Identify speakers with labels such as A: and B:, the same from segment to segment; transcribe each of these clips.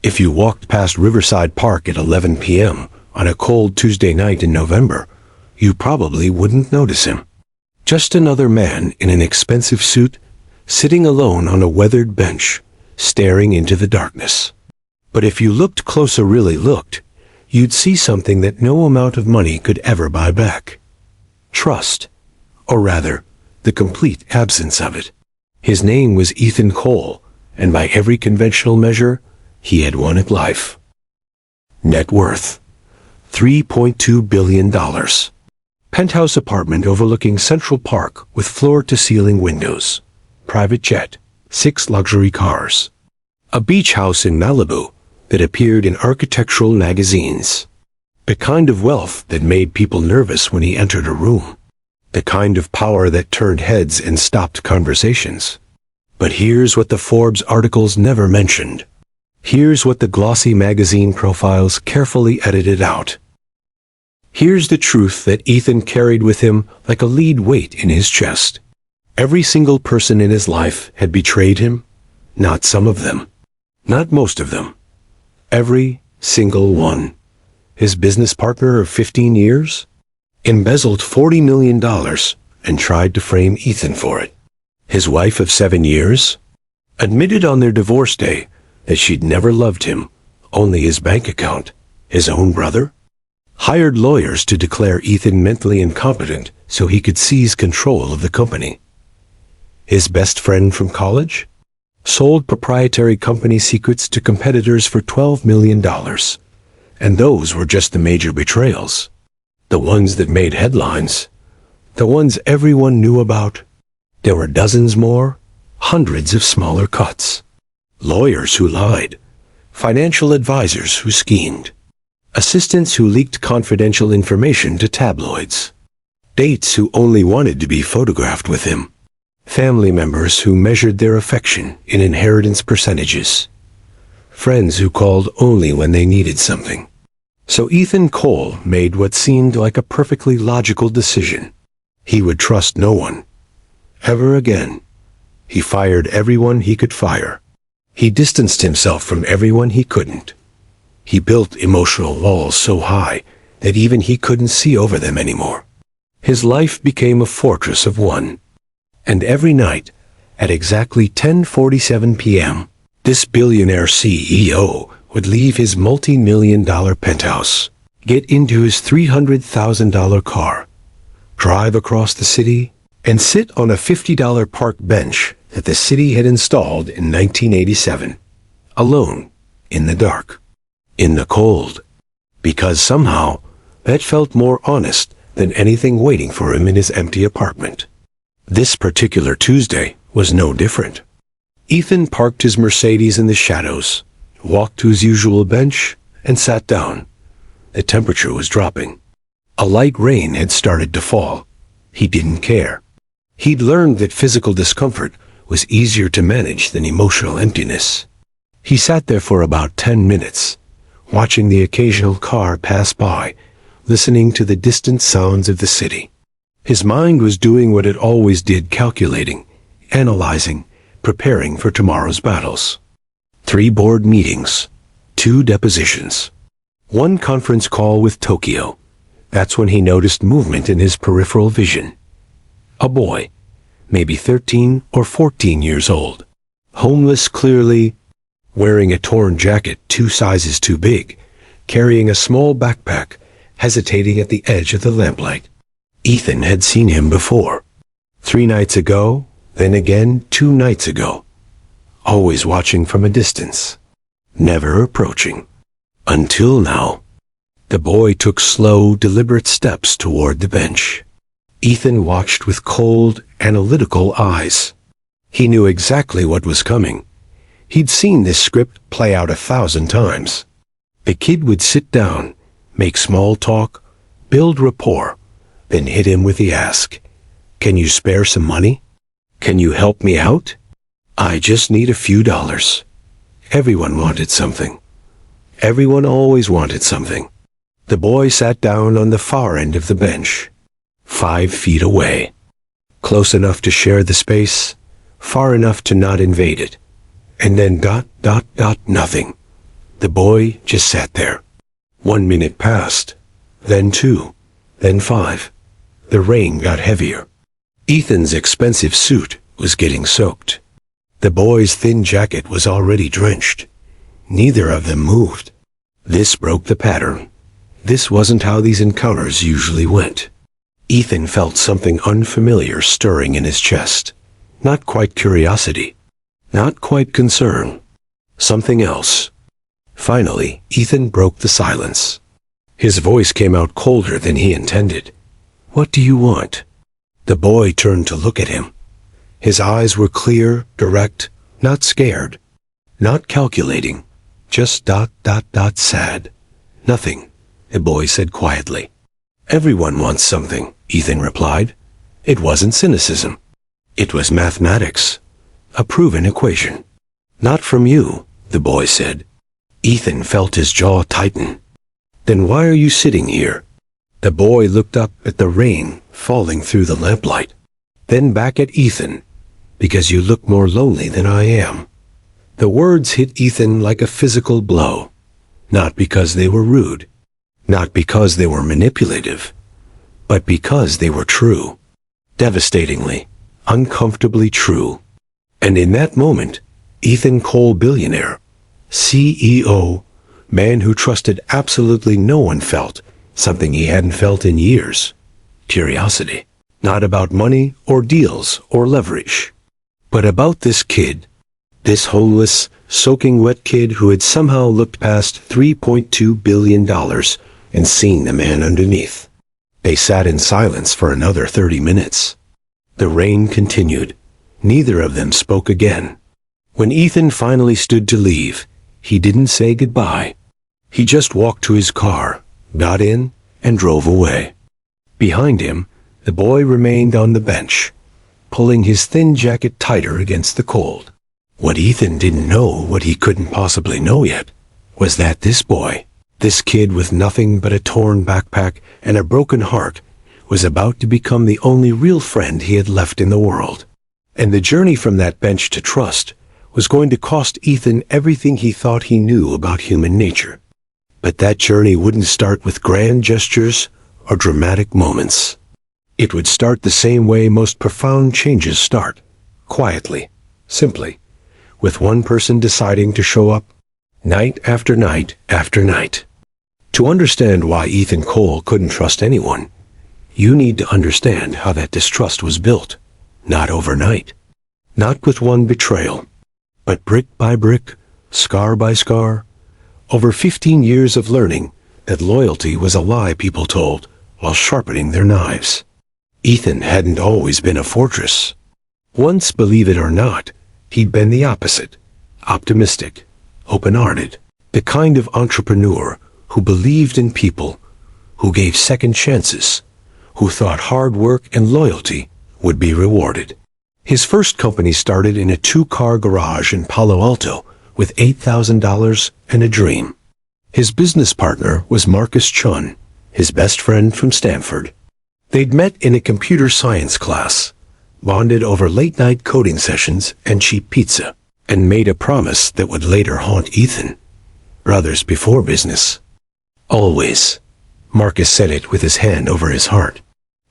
A: If you walked past Riverside Park at 11 p.m. on a cold Tuesday night in November, you probably wouldn't notice him. Just another man in an expensive suit, sitting alone on a weathered bench, staring into the darkness. But if you looked closer, really looked, you'd see something that no amount of money could ever buy back. Trust, or rather, the complete absence of it. His name was Ethan Cole, and by every conventional measure, he had won at life. Net worth, $3.2 billion. Penthouse apartment overlooking Central Park with floor-to-ceiling windows. Private jet, 6 luxury cars. A beach house in Malibu that appeared in architectural magazines. The kind of wealth that made people nervous when he entered a room. The kind of power that turned heads and stopped conversations. But here's what the Forbes articles never mentioned. Here's what the glossy magazine profiles carefully edited out. Here's the truth that Ethan carried with him like a lead weight in his chest. Every single person in his life had betrayed him. Not some of them. Not most of them. Every single one. His business partner of 15 years embezzled $40 million and tried to frame Ethan for it. His wife of 7 years admitted on their divorce day that she'd never loved him, only his bank account. His own brother hired lawyers to declare Ethan mentally incompetent so he could seize control of the company. His best friend from college sold proprietary company secrets to competitors for $12 million. And those were just the major betrayals. The ones that made headlines. The ones everyone knew about. There were dozens more, hundreds of smaller cuts. Lawyers who lied. Financial advisors who schemed. Assistants who leaked confidential information to tabloids. Dates who only wanted to be photographed with him. Family members who measured their affection in inheritance percentages. Friends who called only when they needed something. So Ethan Cole made what seemed like a perfectly logical decision. He would trust no one. Ever again. He fired everyone he could fire. He distanced himself from everyone he couldn't. He built emotional walls so high that even he couldn't see over them anymore. His life became a fortress of one. And every night, at exactly 10:47 p.m., this billionaire CEO would leave his multi-million-dollar penthouse, get into his $300,000 car, drive across the city, and sit on a $50 park bench that the city had installed in 1987, alone, in the dark, in the cold, because somehow that felt more honest than anything waiting for him in his empty apartment. This particular Tuesday was no different. Ethan parked his Mercedes in the shadows, walked to his usual bench, and sat down. The temperature was dropping. A light rain had started to fall. He didn't care. He'd learned that physical discomfort was easier to manage than emotional emptiness. He sat there for about 10 minutes, watching the occasional car pass by, listening to the distant sounds of the city. His mind was doing what it always did, calculating, analyzing, preparing for tomorrow's battles. 3 board meetings, 2 depositions, 1 conference call with Tokyo. That's when he noticed movement in his peripheral vision. A boy, maybe 13 or 14 years old, homeless clearly, wearing a torn jacket 2 sizes too big, carrying a small backpack, hesitating at the edge of the lamplight. Ethan had seen him before. 3 nights ago, then again 2 nights ago. Always watching from a distance. Never approaching. Until now. The boy took slow, deliberate steps toward the bench. Ethan watched with cold, analytical eyes. He knew exactly what was coming. He'd seen this script play out 1,000 times. The kid would sit down, make small talk, build rapport, then hit him with the ask, "Can you spare some money? Can you help me out? I just need a few dollars." Everyone wanted something. Everyone always wanted something. The boy sat down on the far end of the bench, 5 feet away. Close enough to share the space, far enough to not invade it. And then ... nothing. The boy just sat there. 1 minute passed, then 2, then 5. The rain got heavier. Ethan's expensive suit was getting soaked. The boy's thin jacket was already drenched. Neither of them moved. This broke the pattern. This wasn't how these encounters usually went. Ethan felt something unfamiliar stirring in his chest. Not quite curiosity. Not quite concern. Something else. Finally, Ethan broke the silence. His voice came out colder than he intended. "What do you want?" The boy turned to look at him. His eyes were clear, direct, not scared, not calculating, just ... sad. "Nothing," the boy said quietly. "Everyone wants something," Ethan replied. It wasn't cynicism. It was mathematics. A proven equation. "Not from you," the boy said. Ethan felt his jaw tighten. "Then why are you sitting here?" The boy looked up at the rain falling through the lamplight, then back at Ethan. "Because you look more lonely than I am." The words hit Ethan like a physical blow. Not because they were rude, not because they were manipulative, but because they were true. Devastatingly, uncomfortably true. And in that moment, Ethan Cole, billionaire, CEO, man who trusted absolutely no one, felt something he hadn't felt in years. Curiosity. Not about money or deals or leverage, but about this kid. This homeless, soaking wet kid who had somehow looked past $3.2 billion and seen the man underneath. They sat in silence for another 30 minutes. The rain continued. Neither of them spoke again. When Ethan finally stood to leave, he didn't say goodbye. He just walked to his car, got in, and drove away. Behind him, the boy remained on the bench, pulling his thin jacket tighter against the cold. What Ethan didn't know, what he couldn't possibly know yet, was that this boy, this kid with nothing but a torn backpack and a broken heart, was about to become the only real friend he had left in the world. And the journey from that bench to trust was going to cost Ethan everything he thought he knew about human nature. But that journey wouldn't start with grand gestures or dramatic moments. It would start the same way most profound changes start, quietly, simply, with one person deciding to show up, night after night after night. To understand why Ethan Cole couldn't trust anyone, you need to understand how that distrust was built. Not overnight. Not with one betrayal. But brick by brick, scar by scar. Over 15 years of learning that loyalty was a lie people told while sharpening their knives. Ethan hadn't always been a fortress. Once, believe it or not, he'd been the opposite. Optimistic, open-hearted, the kind of entrepreneur who believed in people, who gave second chances, who thought hard work and loyalty would be rewarded. His first company started in a 2-car garage in Palo Alto with $8,000 and a dream. His business partner was Marcus Chun, his best friend from Stanford. They'd met in a computer science class, bonded over late-night coding sessions and cheap pizza, and made a promise that would later haunt Ethan. Brothers before business. Always. Marcus said it with his hand over his heart.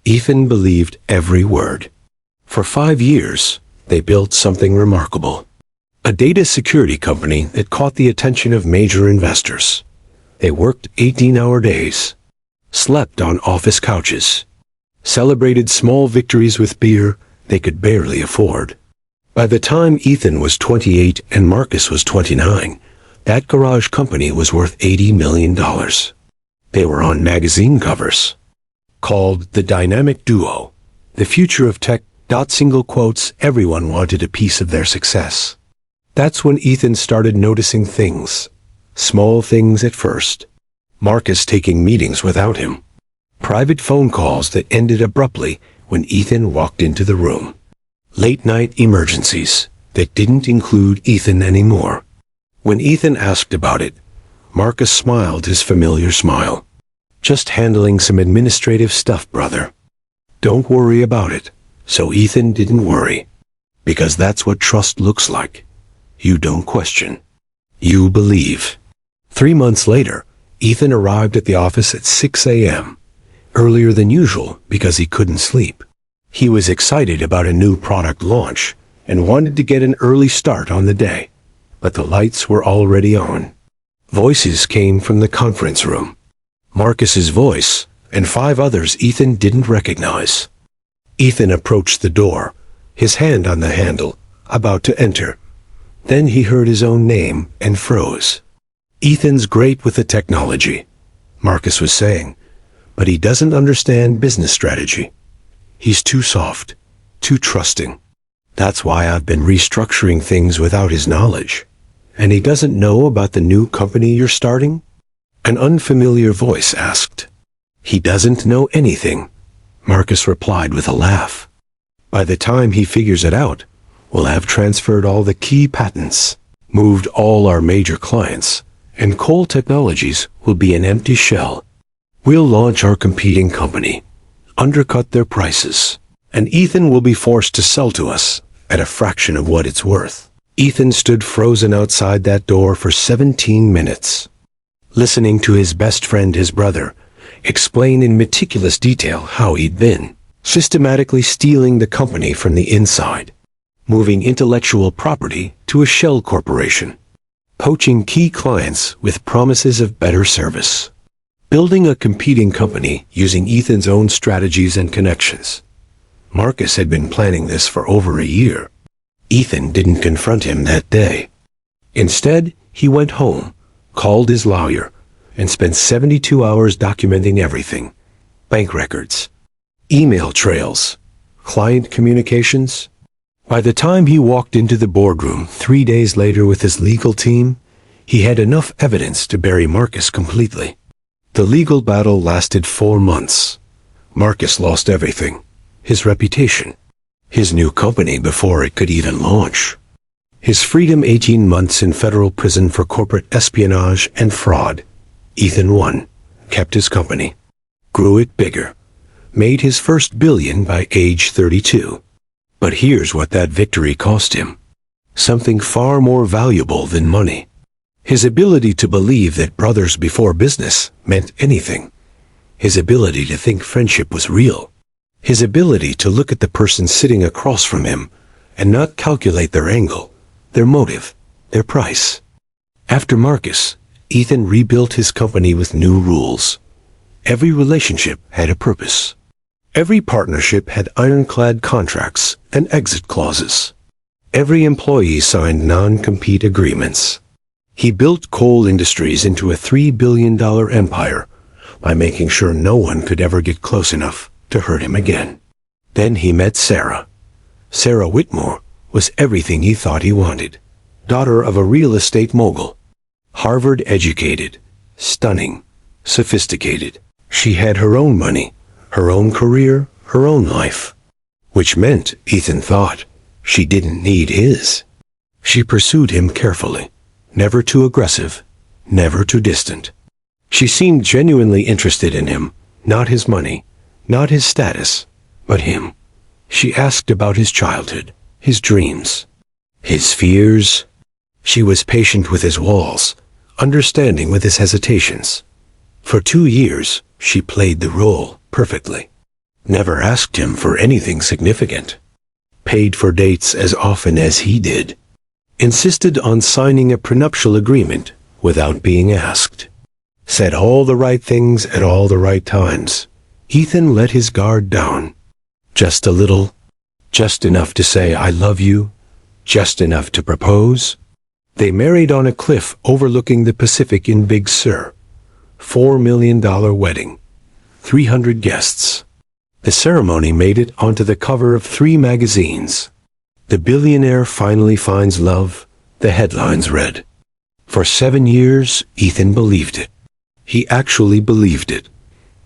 A: Ethan believed every word. For 5 years, they built something remarkable. A data security company that caught the attention of major investors. They worked 18-hour days, slept on office couches, celebrated small victories with beer they could barely afford. By the time Ethan was 28 and Marcus was 29, that garage company was worth $80 million. They were on magazine covers. Called the Dynamic Duo, the future of tech. Single quotes, everyone wanted a piece of their success. That's when Ethan started noticing things. Small things at first. Marcus taking meetings without him. Private phone calls that ended abruptly when Ethan walked into the room. Late-night emergencies that didn't include Ethan anymore. When Ethan asked about it, Marcus smiled his familiar smile. "Just handling some administrative stuff, brother. Don't worry about it." So Ethan didn't worry. Because that's what trust looks like. You don't question. You believe. 3 months later, Ethan arrived at the office at 6 a.m., earlier than usual because he couldn't sleep. He was excited about a new product launch and wanted to get an early start on the day, but the lights were already on. Voices came from the conference room. Marcus's voice and 5 others Ethan didn't recognize. Ethan approached the door, his hand on the handle, about to enter. Then he heard his own name and froze. "Ethan's great with the technology," Marcus was saying, "but he doesn't understand business strategy. He's too soft, too trusting. That's why I've been restructuring things without his knowledge. And he doesn't know about the new company you're starting?" An unfamiliar voice asked. "He doesn't know anything," Marcus replied with a laugh. "By the time he figures it out, we'll have transferred all the key patents, moved all our major clients, and Cole Technologies will be an empty shell. We'll launch our competing company, undercut their prices, and Ethan will be forced to sell to us at a fraction of what it's worth." Ethan stood frozen outside that door for 17 minutes, listening to his best friend, his brother, explain in meticulous detail how he'd been systematically stealing the company from the inside, moving intellectual property to a shell corporation, poaching key clients with promises of better service, building a competing company using Ethan's own strategies and connections. Marcus had been planning this for over a year. Ethan didn't confront him that day. Instead, he went home, called his lawyer, and spent 72 hours documenting everything: bank records, email trails, client communications. By the time he walked into the boardroom 3 days later with his legal team, he had enough evidence to bury Marcus completely. The legal battle lasted 4 months. Marcus lost everything: his reputation, his new company before it could even launch, his freedom, 18 months in federal prison for corporate espionage and fraud. Ethan won, kept his company, grew it bigger, made his first billion by age 32. But here's what that victory cost him: something far more valuable than money. His ability to believe that brothers before business meant anything. His ability to think friendship was real. His ability to look at the person sitting across from him and not calculate their angle, their motive, their price. After Marcus, Ethan rebuilt his company with new rules. Every relationship had a purpose. Every partnership had ironclad contracts and exit clauses. Every employee signed non-compete agreements. He built Cole Industries into a $3 billion empire by making sure no one could ever get close enough to hurt him again. Then he met Sarah. Sarah Whitmore was everything he thought he wanted. Daughter of a real estate mogul. Harvard educated, stunning, sophisticated. She had her own money, her own career, her own life. Which meant, Ethan thought, she didn't need his. She pursued him carefully, never too aggressive, never too distant. She seemed genuinely interested in him, not his money, not his status, but him. She asked about his childhood, his dreams, his fears. She was patient with his walls, understanding with his hesitations. For 2 years, she played the role perfectly. Never asked him for anything significant. Paid for dates as often as he did. Insisted on signing a prenuptial agreement without being asked. Said all the right things at all the right times. Ethan let his guard down. Just a little. Just enough to say I love you. Just enough to propose. They married on a cliff overlooking the Pacific in Big Sur. $4 million wedding. 300 guests. The ceremony made it onto the cover of 3 magazines. The billionaire finally finds love, the headlines read. For 7 years, Ethan believed it. He actually believed it.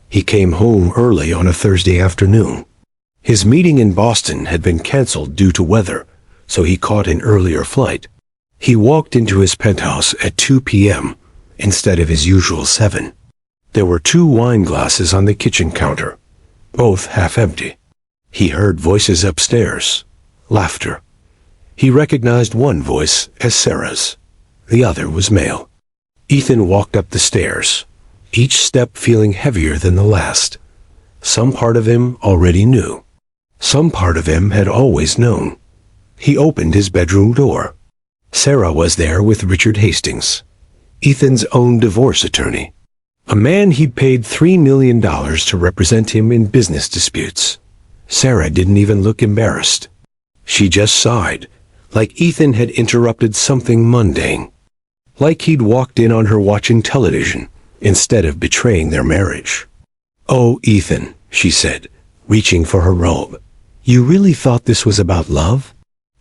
A: He came home early on a Thursday afternoon. His meeting in Boston had been canceled due to weather, so he caught an earlier flight. He walked into his penthouse at 2 p.m. instead of his usual 7. There were 2 wine glasses on the kitchen counter, both half empty. He heard voices upstairs, laughter. He recognized one voice as Sarah's. The other was male. Ethan walked up the stairs, each step feeling heavier than the last. Some part of him already knew. Some part of him had always known. He opened his bedroom door. Sarah was there with Richard Hastings, Ethan's own divorce attorney, a man he'd paid $3 million to represent him in business disputes. Sarah didn't even look embarrassed. She just sighed, like Ethan had interrupted something mundane, like he'd walked in on her watching television instead of betraying their marriage. "Oh, Ethan," she said, reaching for her robe. "You really thought this was about love?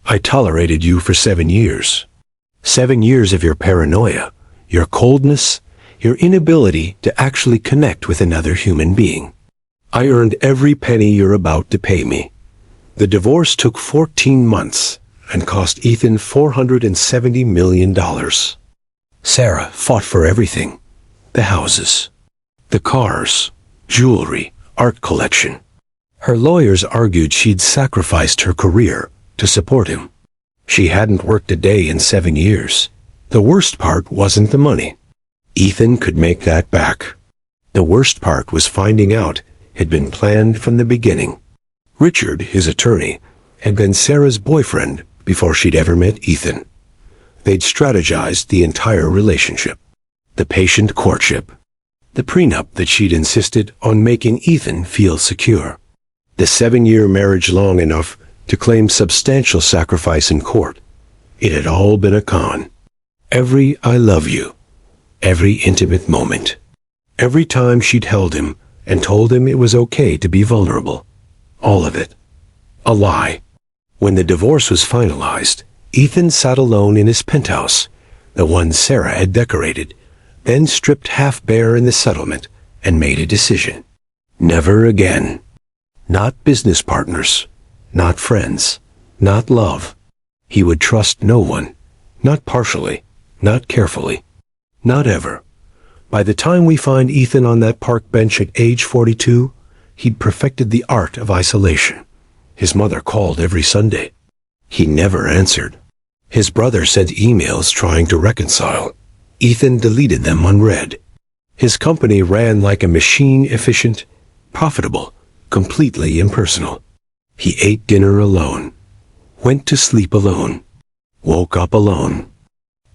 A: I tolerated you for 7 years. 7 years of your paranoia, your coldness, your inability to actually connect with another human being. I earned every penny you're about to pay me." The divorce took 14 months and cost Ethan $470 million. Sarah fought for everything: the houses, the cars, jewelry, art collection. Her lawyers argued she'd sacrificed her career to support him. She hadn't worked a day in 7 years. The worst part wasn't the money. Ethan could make that back. The worst part was finding out had been planned from the beginning. Richard, his attorney, had been Sarah's boyfriend before she'd ever met Ethan. They'd strategized the entire relationship. The patient courtship. The prenup that she'd insisted on making Ethan feel secure. The 7-year marriage long enough to claim substantial sacrifice in court. It had all been a con. Every "I love you," every intimate moment, every time she'd held him and told him it was okay to be vulnerable. All of it. A lie. When the divorce was finalized, Ethan sat alone in his penthouse, the one Sarah had decorated, then stripped half bare in the settlement and made a decision. Never again. Not business partners. Not friends. Not love. He would trust no one. Not partially. Not carefully. Not ever. By the time we find Ethan on that park bench at age 42, he'd perfected the art of isolation. His mother called every Sunday. He never answered. His brother sent emails trying to reconcile. Ethan deleted them unread. His company ran like a machine, efficient, profitable, completely impersonal. He ate dinner alone, went to sleep alone, woke up alone,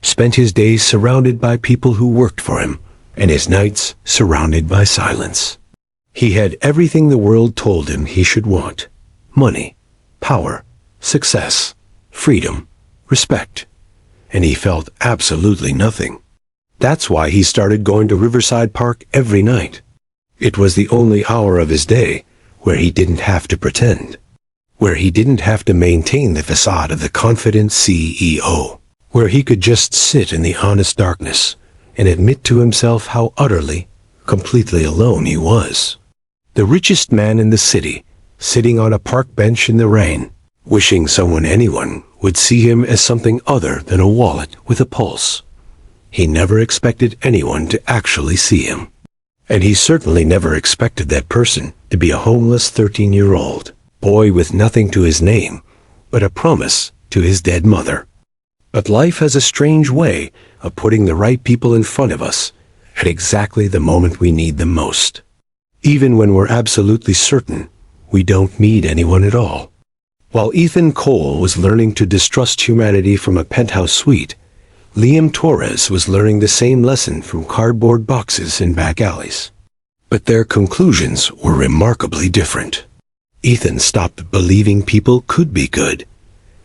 A: spent his days surrounded by people who worked for him, and his nights surrounded by silence. He had everything the world told him he should want: money, power, success, freedom, respect. And he felt absolutely nothing. That's why he started going to Riverside Park every night. It was the only hour of his day where he didn't have to pretend, where he didn't have to maintain the facade of the confident CEO, where he could just sit in the honest darkness and admit to himself how utterly, completely alone he was. The richest man in the city, sitting on a park bench in the rain, wishing anyone would see him as something other than a wallet with a pulse. He never expected anyone to actually see him. And he certainly never expected that person to be a homeless 13-year-old boy with nothing to his name but a promise to his dead mother. But life has a strange way of putting the right people in front of us at exactly the moment we need them most, even when we're absolutely certain we don't need anyone at all. While Ethan Cole was learning to distrust humanity from a penthouse suite, Liam Torres was learning the same lesson from cardboard boxes in back alleys. But their conclusions were remarkably different. Ethan stopped believing people could be good.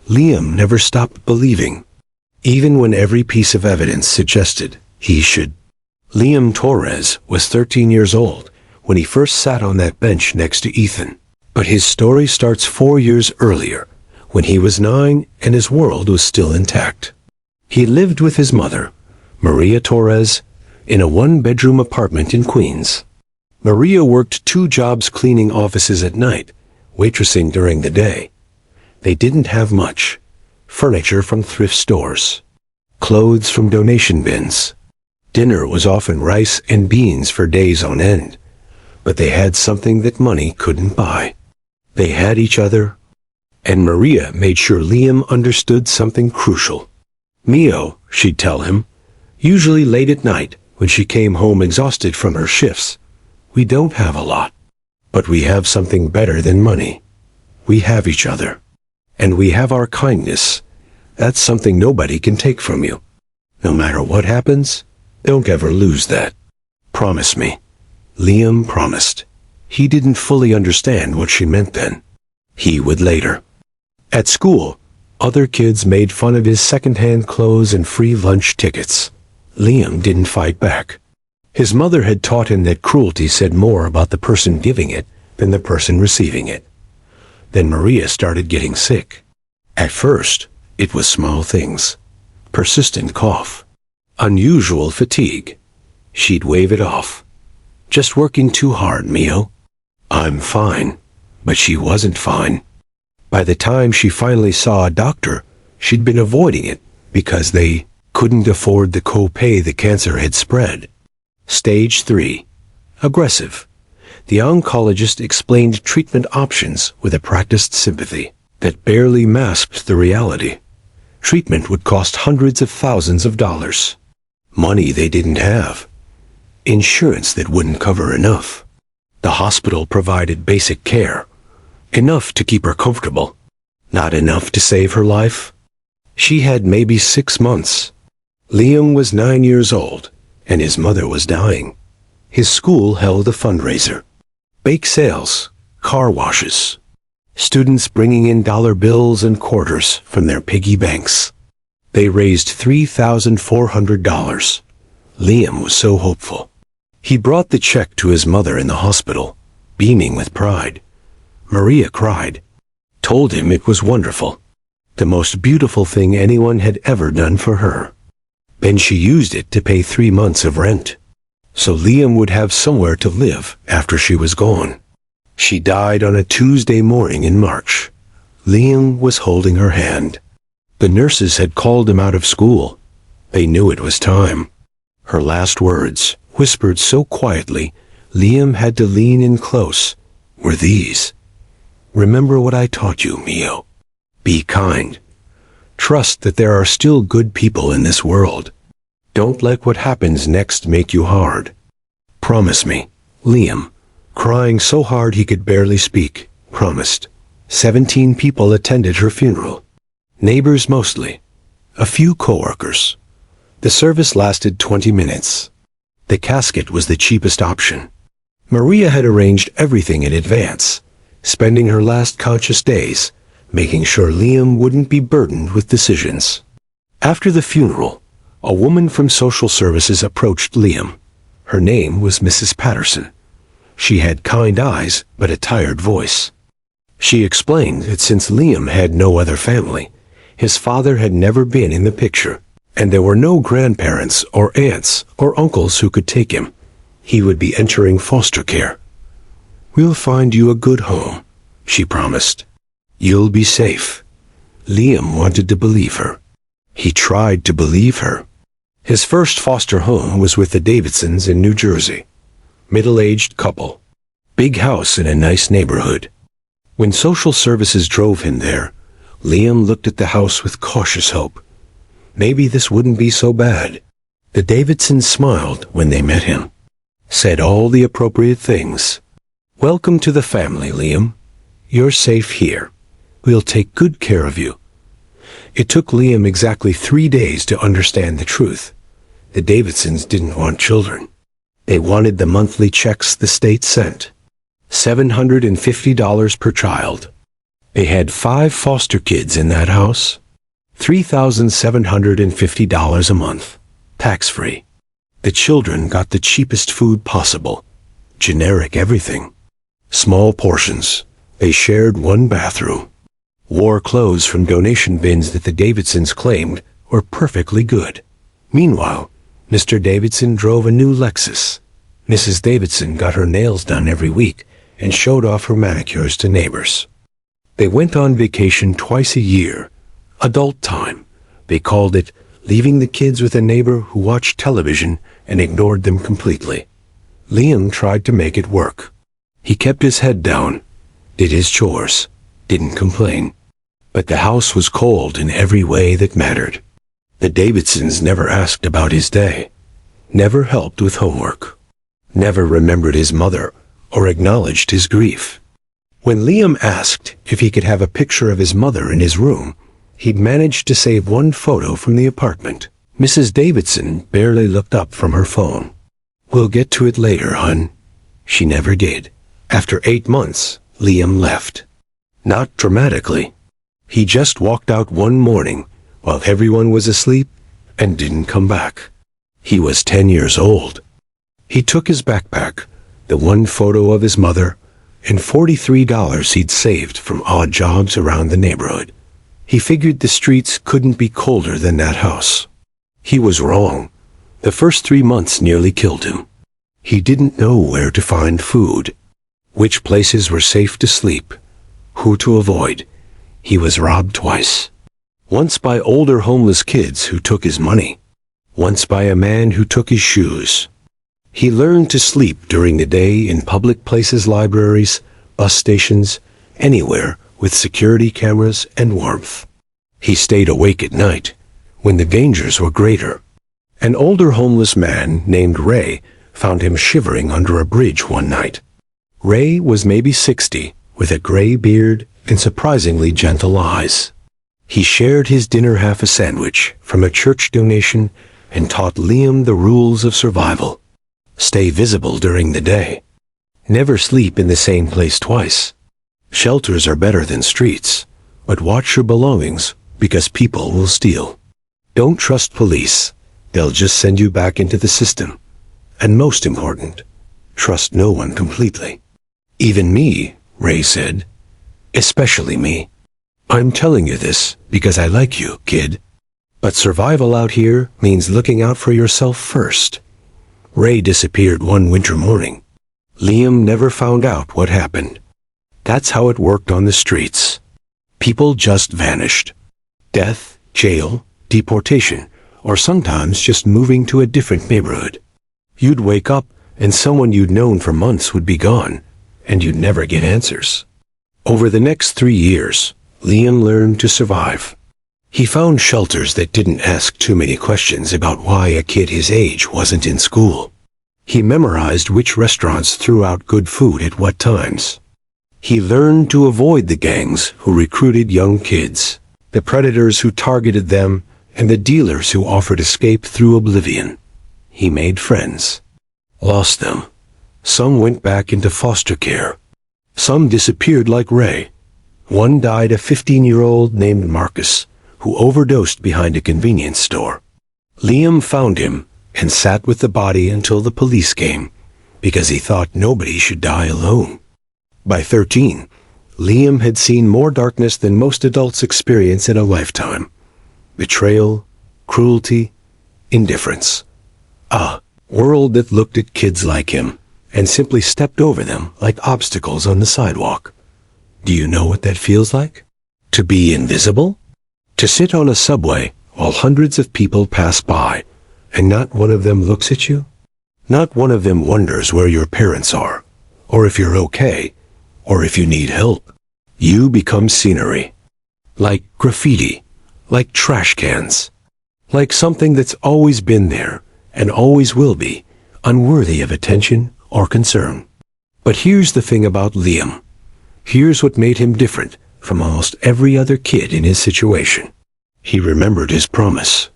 A: Liam never stopped believing, even when every piece of evidence suggested he should. Liam Torres was 13 years old when he first sat on that bench next to Ethan. But his story starts 4 years earlier, when he was 9 and his world was still intact. He lived with his mother, Maria Torres, in a one-bedroom apartment in Queens. Maria worked 2 jobs cleaning offices at night, waitressing during the day. They didn't have much: furniture from thrift stores, clothes from donation bins. Dinner was often rice and beans for days on end, but they had something that money couldn't buy. They had each other, and Maria made sure Liam understood something crucial. "Mio," she'd tell him, usually late at night when she came home exhausted from her shifts. We don't have a lot, but we have something better than money. We have each other. And we have our kindness. That's something nobody can take from you. No matter what happens, don't ever lose that. Promise me." Liam promised. He didn't fully understand what she meant then. He would later. At school, other kids made fun of his second-hand clothes and free lunch tickets. Liam didn't fight back. His mother had taught him that cruelty said more about the person giving it than the person receiving it. Then Maria started getting sick. At first, it was small things. Persistent cough. Unusual fatigue. She'd wave it off. "Just working too hard, Mio." "I'm fine." But she wasn't fine. By the time she finally saw a doctor, she'd been avoiding it because they couldn't afford the copay the cancer had spread. Stage 3. Aggressive. The oncologist explained treatment options with a practiced sympathy that barely masked the reality. Treatment would cost hundreds of thousands of dollars. Money they didn't have. Insurance that wouldn't cover enough. The hospital provided basic care. Enough to keep her comfortable. Not enough to save her life. She had maybe 6 months. Liam was 9 years old, and his mother was dying. His school held a fundraiser. Bake sales, car washes. Students bringing in dollar bills and quarters from their piggy banks. They raised $3,400. Liam was so hopeful. He brought the check to his mother in the hospital, beaming with pride. Maria cried, told him it was wonderful. The most beautiful thing anyone had ever done for her. Then she used it to pay 3 months of rent, so Liam would have somewhere to live after she was gone. She died on a Tuesday morning in March. Liam was holding her hand. The nurses had called him out of school. They knew it was time. Her last words, whispered so quietly, Liam had to lean in close, were these. "Remember what I taught you, Mio. Be kind. Trust that there are still good people in this world. Don't let what happens next make you hard. Promise me." Liam, crying so hard he could barely speak, promised. 17 people attended her funeral. Neighbors mostly. A few coworkers. The service lasted 20 minutes. The casket was the cheapest option. Maria had arranged everything in advance, spending her last conscious days making sure Liam wouldn't be burdened with decisions. After the funeral, a woman from social services approached Liam. Her name was Mrs. Patterson. She had kind eyes, but a tired voice. She explained that since Liam had no other family, his father had never been in the picture, and there were no grandparents or aunts or uncles who could take him. He would be entering foster care. "We'll find you a good home," she promised. "You'll be safe." Liam wanted to believe her. He tried to believe her. His first foster home was with the Davidsons in New Jersey. Middle-aged couple. Big house in a nice neighborhood. When social services drove him there, Liam looked at the house with cautious hope. Maybe this wouldn't be so bad. The Davidsons smiled when they met him. Said all the appropriate things. "Welcome to the family, Liam. You're safe here. We'll take good care of you." It took Liam exactly 3 days to understand the truth. The Davidsons didn't want children. They wanted the monthly checks the state sent. $750 per child. They had 5 foster kids in that house. $3,750 a month. Tax-free. The children got the cheapest food possible. Generic everything. Small portions. They shared one bathroom. Wore clothes from donation bins that the Davidsons claimed were perfectly good. Meanwhile, Mr. Davidson drove a new Lexus. Mrs. Davidson got her nails done every week and showed off her manicures to neighbors. They went on vacation twice a year. Adult time. They called it leaving the kids with a neighbor who watched television and ignored them completely. Liam tried to make it work. He kept his head down, did his chores, didn't complain. But the house was cold in every way that mattered. The Davidsons never asked about his day, never helped with homework, never remembered his mother or acknowledged his grief. When Liam asked if he could have a picture of his mother in his room, he'd managed to save one photo from the apartment. Mrs. Davidson barely looked up from her phone. "We'll get to it later, hon." She never did. After 8 months, Liam left. Not dramatically. He just walked out one morning while everyone was asleep and didn't come back. He was 10 years old. He took his backpack, the one photo of his mother, and $43 he'd saved from odd jobs around the neighborhood. He figured the streets couldn't be colder than that house. He was wrong. The first 3 months nearly killed him. He didn't know where to find food, which places were safe to sleep, who to avoid. He was robbed twice. Once by older homeless kids who took his money. Once by a man who took his shoes. He learned to sleep during the day in public places, libraries, bus stations, anywhere with security cameras and warmth. He stayed awake at night when the dangers were greater. An older homeless man named Ray found him shivering under a bridge one night. Ray was maybe 60, with a gray beard and surprisingly gentle eyes. He shared his dinner, half a sandwich from a church donation, and taught Liam the rules of survival. Stay visible during the day. Never sleep in the same place twice. Shelters are better than streets, but watch your belongings because people will steal. Don't trust police. They'll just send you back into the system. And most important, trust no one completely. Even me, Ray said. Especially me. I'm telling you this because I like you, kid. But survival out here means looking out for yourself first. Ray disappeared one winter morning. Liam never found out what happened. That's how it worked on the streets. People just vanished. Death, jail, deportation, or sometimes just moving to a different neighborhood. You'd wake up and someone you'd known for months would be gone, and you'd never get answers. Over the next 3 years, Liam learned to survive. He found shelters that didn't ask too many questions about why a kid his age wasn't in school. He memorized which restaurants threw out good food at what times. He learned to avoid the gangs who recruited young kids, the predators who targeted them, and the dealers who offered escape through oblivion. He made friends. Lost them. Some went back into foster care. Some disappeared like Ray. One died, a 15-year-old named Marcus, who overdosed behind a convenience store. Liam found him and sat with the body until the police came, because he thought nobody should die alone. By 13, Liam had seen more darkness than most adults experience in a lifetime. Betrayal, cruelty, indifference. A world that looked at kids like him and simply stepped over them like obstacles on the sidewalk. Do you know what that feels like? To be invisible? To sit on a subway while hundreds of people pass by and not one of them looks at you? Not one of them wonders where your parents are, or if you're okay, or if you need help. You become scenery. Like graffiti, like trash cans, like something that's always been there and always will be, unworthy of attention or concern. But here's the thing about Liam. Here's what made him different from almost every other kid in his situation. He remembered his promise.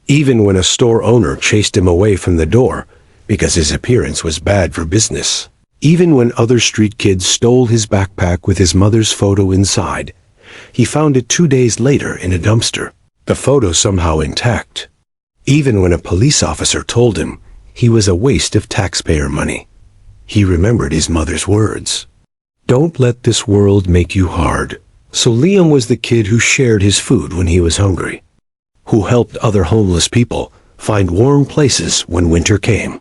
A: Even when a store owner chased him away from the door because his appearance was bad for business. Even when other street kids stole his backpack with his mother's photo inside, he found it 2 days later in a dumpster, the photo somehow intact. Even when a police officer told him he was a waste of taxpayer money, he remembered his mother's words. Don't let this world make you hard. So Liam was the kid who shared his food when he was hungry, who helped other homeless people find warm places when winter came,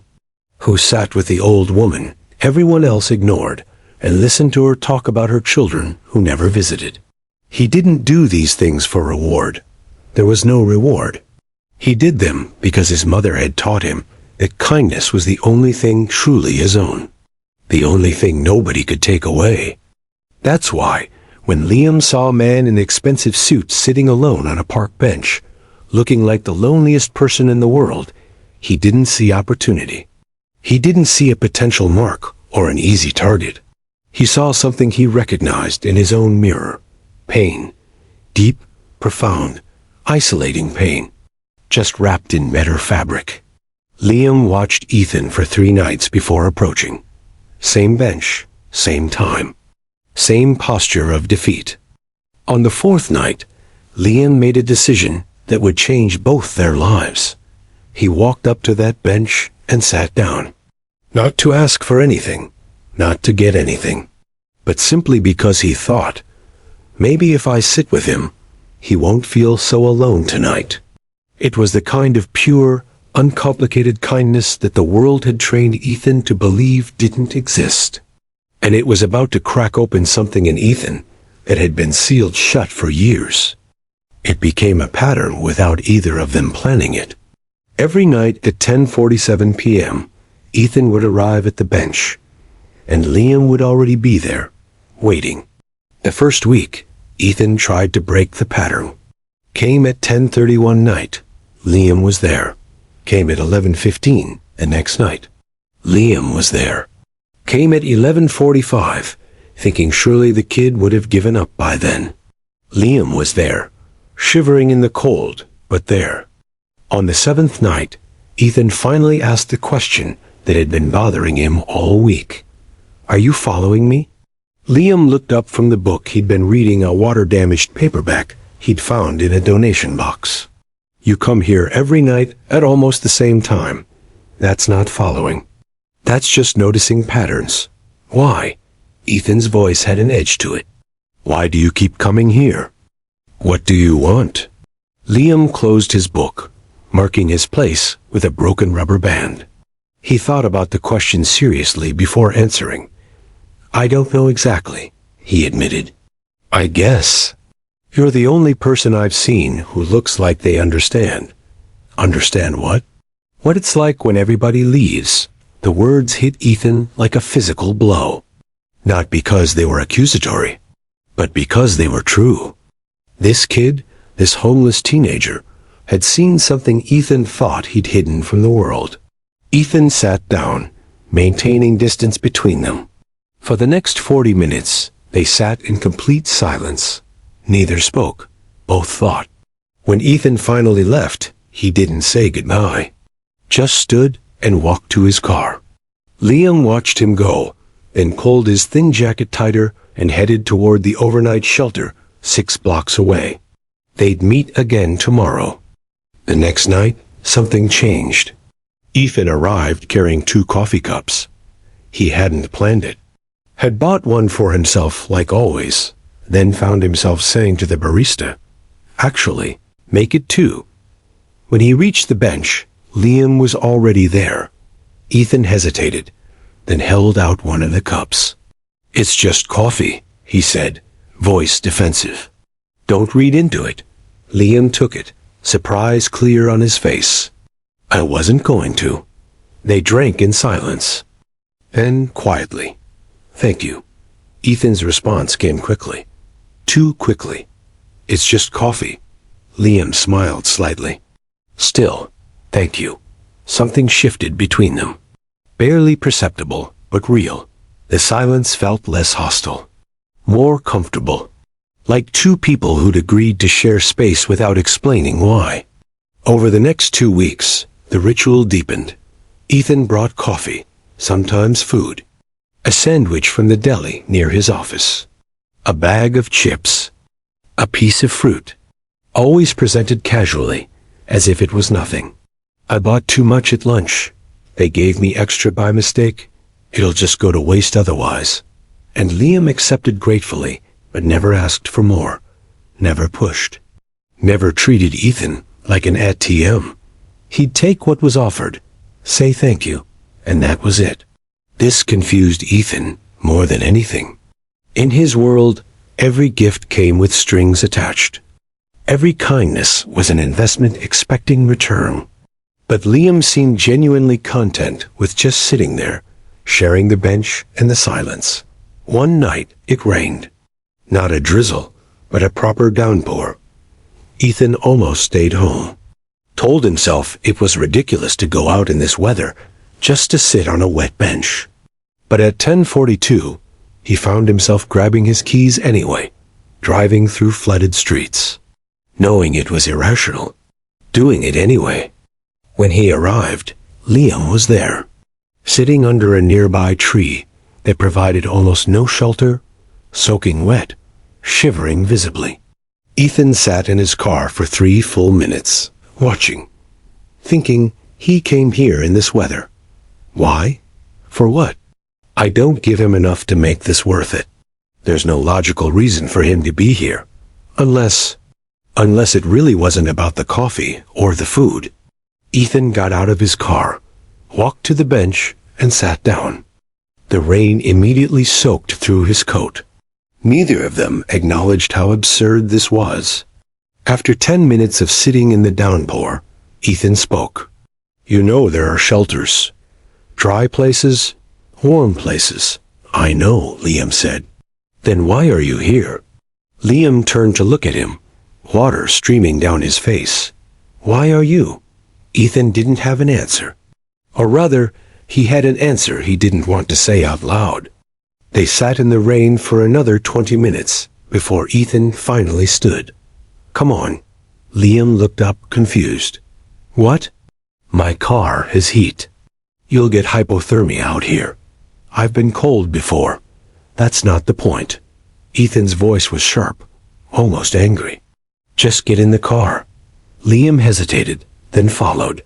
A: who sat with the old woman everyone else ignored and listened to her talk about her children who never visited. He didn't do these things for reward. There was no reward. He did them because his mother had taught him that kindness was the only thing truly his own, the only thing nobody could take away. That's why, when Liam saw a man in an expensive suit sitting alone on a park bench, looking like the loneliest person in the world, he didn't see opportunity. He didn't see a potential mark or an easy target. He saw something he recognized in his own mirror. Pain. Deep, profound, isolating pain. Just wrapped in better fabric. Liam watched Ethan for 3 nights before approaching. Same bench, same time. Same posture of defeat. On the 4th night, Liam made a decision that would change both their lives. He walked up to that bench and sat down. Not to ask for anything, not to get anything, but simply because he thought, maybe if I sit with him, he won't feel so alone tonight. It was the kind of pure, uncomplicated kindness that the world had trained Ethan to believe didn't exist. And it was about to crack open something in Ethan that had been sealed shut for years. It became a pattern without either of them planning it. Every night at 10:47 p.m., Ethan would arrive at the bench, and Liam would already be there, waiting. The first week, Ethan tried to break the pattern. Came at 10:31 night, Liam was there. Came at 11:15 the next night. Liam was there. Came at 11:45, thinking surely the kid would have given up by then. Liam was there, shivering in the cold, but there. On the 7th night, Ethan finally asked the question that had been bothering him all week. Are you following me? Liam looked up from the book he'd been reading, a water-damaged paperback he'd found in a donation box. You come here every night at almost the same time. That's not following. That's just noticing patterns. Why? Ethan's voice had an edge to it. Why do you keep coming here? What do you want? Liam closed his book, marking his place with a broken rubber band. He thought about the question seriously before answering. I don't know exactly, he admitted. I guess. You're the only person I've seen who looks like they understand. Understand what? What it's like when everybody leaves. The words hit Ethan like a physical blow. Not because they were accusatory, but because they were true. This kid, this homeless teenager, had seen something Ethan thought he'd hidden from the world. Ethan sat down, maintaining distance between them. For the next 40 minutes, they sat in complete silence. Neither spoke, both thought. When Ethan finally left, he didn't say goodbye. Just stood and walked to his car. Liam watched him go, then pulled his thin jacket tighter and headed toward the overnight shelter 6 blocks away. They'd meet again tomorrow. The next night, something changed. Ethan arrived carrying 2 coffee cups. He hadn't planned it. Had bought one for himself like always, then found himself saying to the barista, actually, make it 2. When he reached the bench, Liam was already there. Ethan hesitated, then held out one of the cups. It's just coffee, he said, voice defensive. Don't read into it. Liam took it, surprise clear on his face. I wasn't going to. They drank in silence. Then, quietly, thank you. Ethan's response came quickly. Too quickly. It's just coffee. Liam smiled slightly. Still, thank you. Something shifted between them. Barely perceptible, but real. The silence felt less hostile. More comfortable. Like 2 people who'd agreed to share space without explaining why. Over the next 2 weeks, the ritual deepened. Ethan brought coffee, sometimes food. A sandwich from the deli near his office. A bag of chips. A piece of fruit. Always presented casually, as if it was nothing. I bought too much at lunch. They gave me extra by mistake. It'll just go to waste otherwise. And Liam accepted gratefully, but never asked for more. Never pushed. Never treated Ethan like an ATM. He'd take what was offered, say thank you, and that was it. This confused Ethan more than anything. In his world, every gift came with strings attached. Every kindness was an investment expecting return. But Liam seemed genuinely content with just sitting there, sharing the bench and the silence. One night, it rained. Not a drizzle, but a proper downpour. Ethan almost stayed home. Told himself it was ridiculous to go out in this weather just to sit on a wet bench. But at 10:42, he found himself grabbing his keys anyway, driving through flooded streets. Knowing it was irrational, doing it anyway. When he arrived, Liam was there, sitting under a nearby tree that provided almost no shelter, soaking wet, shivering visibly. Ethan sat in his car for 3 full minutes, watching, thinking he came here in this weather. Why? For what? I don't give him enough to make this worth it. There's no logical reason for him to be here, unless it really wasn't about the coffee or the food. Ethan got out of his car, walked to the bench, and sat down. The rain immediately soaked through his coat. Neither of them acknowledged how absurd this was. After 10 minutes of sitting in the downpour, Ethan spoke. You know there are shelters. Dry places, warm places. I know, Liam said. Then why are you here? Liam turned to look at him, water streaming down his face. Why are you? Ethan didn't have an answer. Or rather, he had an answer he didn't want to say out loud. They sat in the rain for another 20 minutes before Ethan finally stood. Come on. Liam looked up, confused. What? My car has heat. You'll get hypothermia out here. I've been cold before. That's not the point. Ethan's voice was sharp, almost angry. Just get in the car. Liam hesitated, then followed.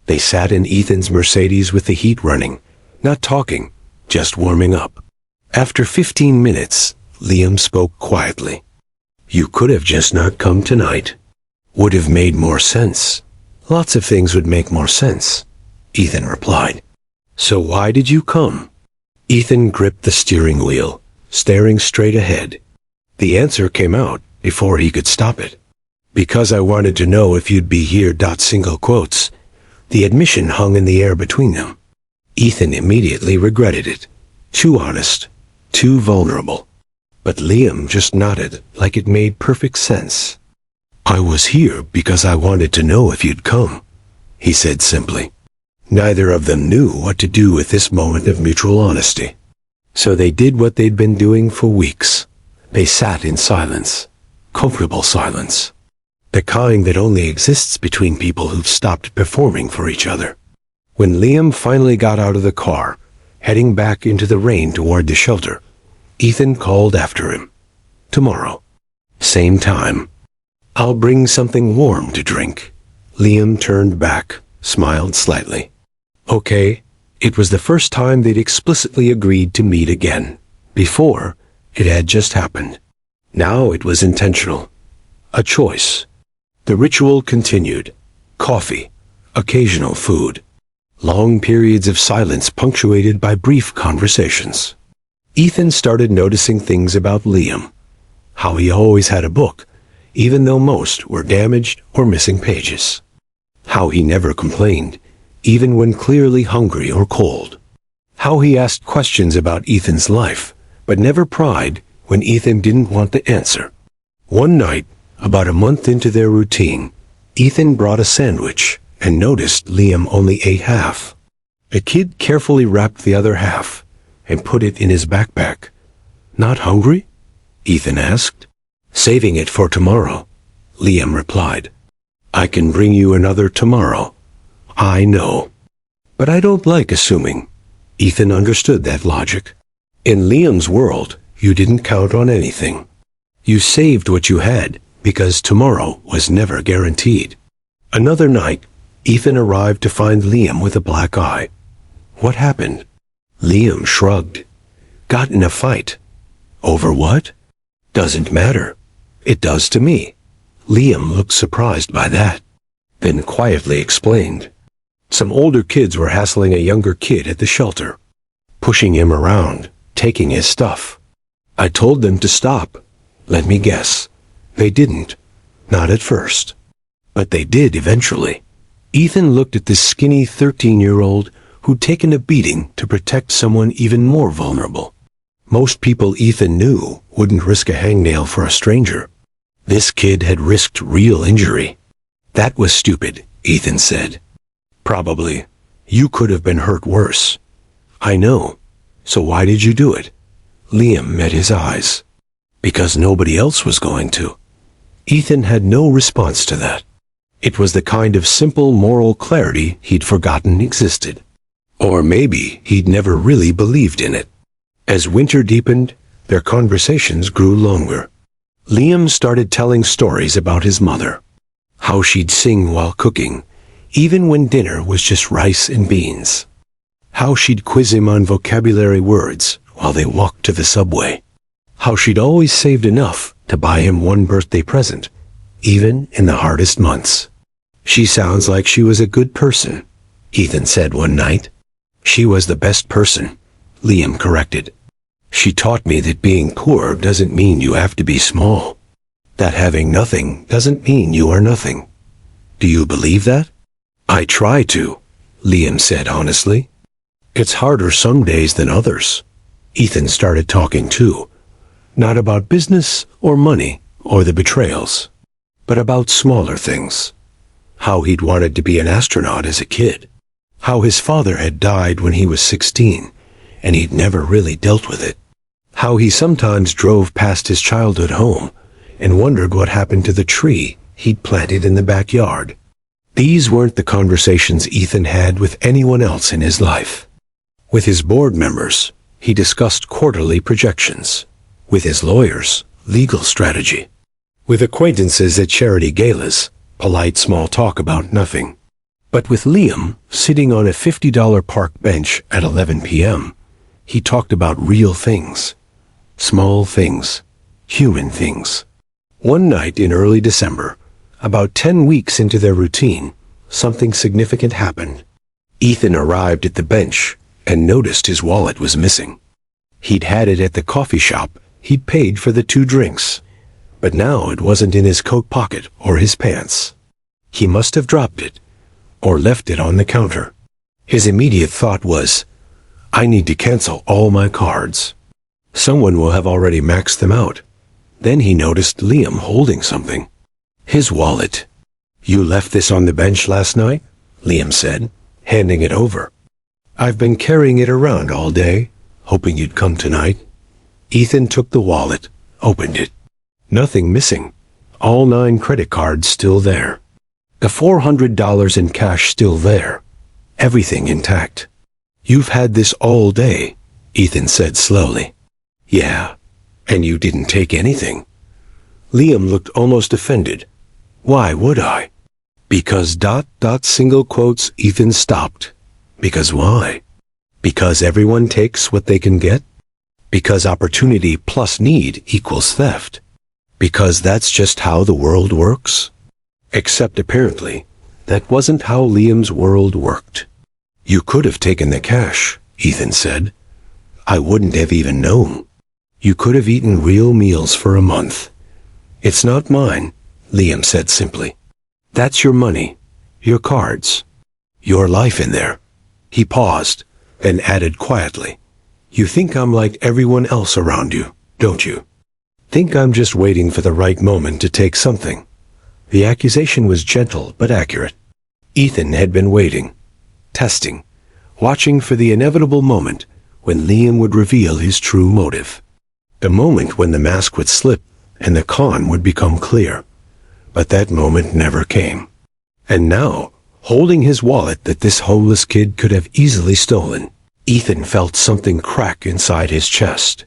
A: They sat in Ethan's Mercedes with the heat running, not talking, just warming up. After 15 minutes, Liam spoke quietly. You could have just not come tonight. Would have made more sense. Lots of things would make more sense, Ethan replied. So why did you come? Ethan gripped the steering wheel, staring straight ahead. The answer came out before he could stop it. Because I wanted to know if you'd be here. Single quotes. The admission hung in the air between them. Ethan immediately regretted it. Too honest, too vulnerable. But Liam just nodded like it made perfect sense. I was here because I wanted to know if you'd come, he said simply. Neither of them knew what to do with this moment of mutual honesty. So they did what they'd been doing for weeks. They sat in silence, comfortable silence. The kind that only exists between people who've stopped performing for each other. When Liam finally got out of the car, heading back into the rain toward the shelter, Ethan called after him. Tomorrow. Same time. I'll bring something warm to drink. Liam turned back, smiled slightly. Okay, it was the first time they'd explicitly agreed to meet again. Before, it had just happened. Now it was intentional. A choice. The ritual continued. Coffee. Occasional food. Long periods of silence punctuated by brief conversations. Ethan started noticing things about Liam. How he always had a book, even though most were damaged or missing pages. How he never complained, even when clearly hungry or cold. How he asked questions about Ethan's life, but never pried when Ethan didn't want to answer. One night, about a month into their routine, Ethan brought a sandwich and noticed Liam only ate half. The kid carefully wrapped the other half and put it in his backpack. Not hungry? Ethan asked. Saving it for tomorrow, Liam replied. I can bring you another tomorrow. I know. But I don't like assuming. Ethan understood that logic. In Liam's world, you didn't count on anything. You saved what you had because tomorrow was never guaranteed. Another night, Ethan arrived to find Liam with a black eye. What happened? Liam shrugged. Got in a fight. Over what? Doesn't matter. It does to me. Liam looked surprised by that, then quietly explained. Some older kids were hassling a younger kid at the shelter, pushing him around, taking his stuff. I told them to stop. Let me guess. They didn't. Not at first. But they did eventually. Ethan looked at this skinny 13-year-old who'd taken a beating to protect someone even more vulnerable. Most people Ethan knew wouldn't risk a hangnail for a stranger. This kid had risked real injury. That was stupid, Ethan said. Probably. You could have been hurt worse. I know. So why did you do it? Liam met his eyes. Because nobody else was going to. Ethan had no response to that. It was the kind of simple moral clarity he'd forgotten existed. Or maybe he'd never really believed in it. As winter deepened, their conversations grew longer. Liam started telling stories about his mother. How she'd sing while cooking, even when dinner was just rice and beans. How she'd quiz him on vocabulary words while they walked to the subway. How she'd always saved enough to buy him one birthday present, even in the hardest months. She sounds like she was a good person, Ethan said one night. She was the best person, Liam corrected. She taught me that being poor doesn't mean you have to be small. That having nothing doesn't mean you are nothing. Do you believe that? I try to, Liam said honestly. It's harder some days than others. Ethan started talking too. Not about business or money or the betrayals, but about smaller things. How he'd wanted to be an astronaut as a kid. How his father had died when he was 16, and he'd never really dealt with it. How he sometimes drove past his childhood home and wondered what happened to the tree he'd planted in the backyard. These weren't the conversations Ethan had with anyone else in his life. With his board members, he discussed quarterly projections. With his lawyers, legal strategy. With acquaintances at charity galas, polite small talk about nothing. But with Liam, sitting on a $50 park bench at 11 p.m., he talked about real things. Small things. Human things. One night in early December, about 10 weeks into their routine, something significant happened. Ethan arrived at the bench and noticed his wallet was missing. He'd had it at the coffee shop he'd paid for the 2 drinks, but now it wasn't in his coat pocket or his pants. He must have dropped it, or left it on the counter. His immediate thought was, I need to cancel all my cards. Someone will have already maxed them out. Then he noticed Liam holding something. His wallet. You left this on the bench last night? Liam said, handing it over. I've been carrying it around all day, hoping you'd come tonight. Ethan took the wallet, opened it. Nothing missing. All 9 credit cards still there. The $400 in cash still there. Everything intact. You've had this all day, Ethan said slowly. Yeah, and you didn't take anything. Liam looked almost offended. Why would I? Because ... single quotes. Ethan stopped. Because why? Because everyone takes what they can get? Because opportunity plus need equals theft. Because that's just how the world works? Except apparently, that wasn't how Liam's world worked. You could have taken the cash, Ethan said. I wouldn't have even known. You could have eaten real meals for a month. It's not mine, Liam said simply. That's your money, your cards, your life in there. He paused, then added quietly. You think I'm like everyone else around you, don't you? Think I'm just waiting for the right moment to take something. The accusation was gentle but accurate. Ethan had been waiting, testing, watching for the inevitable moment when Liam would reveal his true motive. The moment when the mask would slip and the con would become clear. But that moment never came. And now, holding his wallet that this homeless kid could have easily stolen, Ethan felt something crack inside his chest.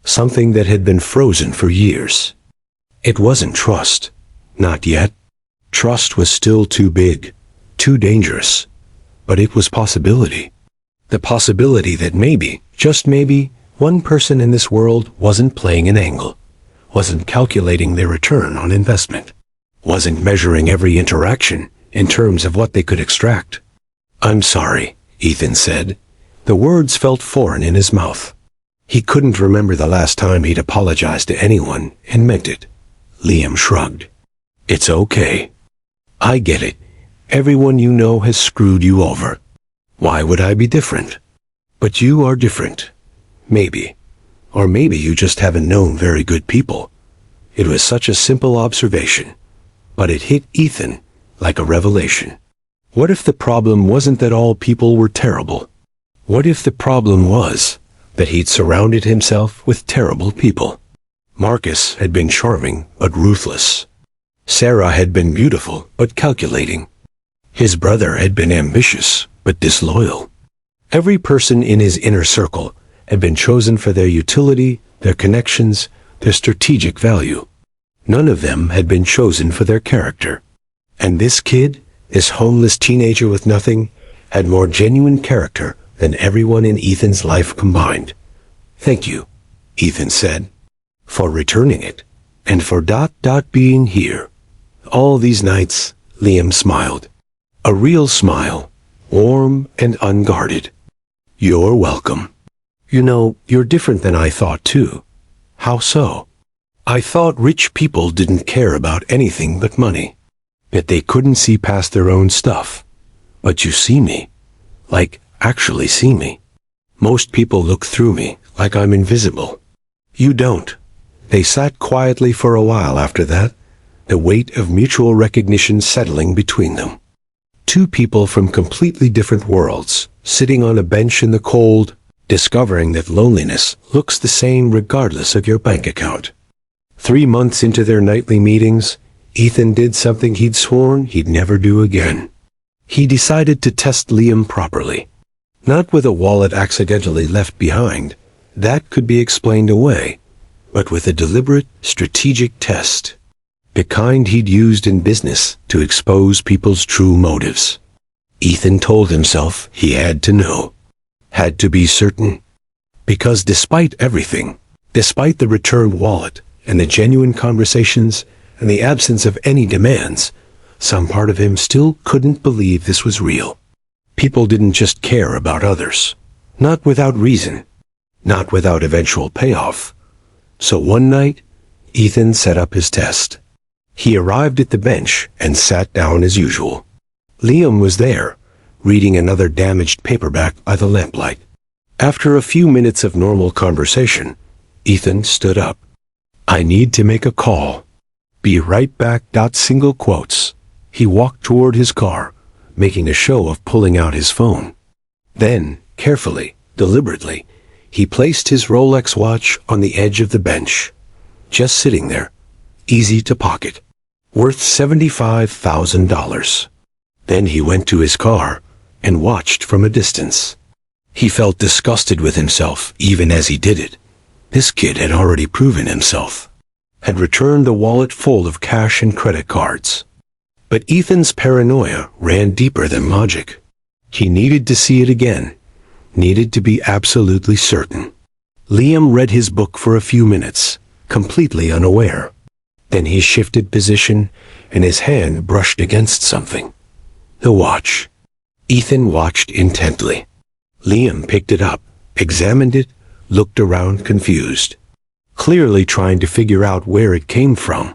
A: Something that had been frozen for years. It wasn't trust. Not yet. Trust was still too big, too dangerous. But it was possibility. The possibility that maybe, just maybe, one person in this world wasn't playing an angle, wasn't calculating their return on investment, wasn't measuring every interaction in terms of what they could extract. I'm sorry, Ethan said. The words felt foreign in his mouth. He couldn't remember the last time he'd apologized to anyone and meant it. Liam shrugged. It's okay. I get it. Everyone you know has screwed you over. Why would I be different? But you are different. Maybe. Or maybe you just haven't known very good people. It was such a simple observation, but it hit Ethan like a revelation. What if the problem wasn't that all people were terrible? What if the problem was that he'd surrounded himself with terrible people? Marcus had been charming but ruthless. Sarah had been beautiful but calculating. His brother had been ambitious but disloyal. Every person in his inner circle had been chosen for their utility, their connections, their strategic value. None of them had been chosen for their character. And this kid, this homeless teenager with nothing, had more genuine character than everyone in Ethan's life combined. "Thank you," Ethan said, "for returning it, and for being here. All these nights." Liam smiled. A real smile, warm and unguarded. "You're welcome. You know, you're different than I thought too." "How so?" "I thought rich people didn't care about anything but money. That they couldn't see past their own stuff. But you see me. Like, actually see me. Most people look through me, like I'm invisible. You don't." They sat quietly for a while after that, the weight of mutual recognition settling between them. Two people from completely different worlds, sitting on a bench in the cold, discovering that loneliness looks the same regardless of your bank account. 3 months into their nightly meetings, Ethan did something he'd sworn he'd never do again. He decided to test Liam properly. Not with a wallet accidentally left behind. That could be explained away. But with a deliberate, strategic test. The kind he'd used in business to expose people's true motives. Ethan told himself he had to know. Had to be certain. Because despite everything, despite the returned wallet and the genuine conversations and the absence of any demands, some part of him still couldn't believe this was real. People didn't just care about others. Not without reason. Not without eventual payoff. So one night, Ethan set up his test. He arrived at the bench and sat down as usual. Liam was there, reading another damaged paperback by the lamplight. After a few minutes of normal conversation, Ethan stood up. "I need to make a call. Be right back." Single quotes. He walked toward his car, making a show of pulling out his phone. Then, carefully, deliberately, he placed his Rolex watch on the edge of the bench. Just sitting there, easy to pocket. Worth $75,000. Then he went to his car and watched from a distance. He felt disgusted with himself even as he did it. This kid had already proven himself. Had returned the wallet full of cash and credit cards. But Ethan's paranoia ran deeper than logic. He needed to see it again. Needed to be absolutely certain. Liam read his book for a few minutes, completely unaware. Then he shifted position, and his hand brushed against something. The watch. Ethan watched intently. Liam picked it up, examined it, looked around confused. Clearly trying to figure out where it came from.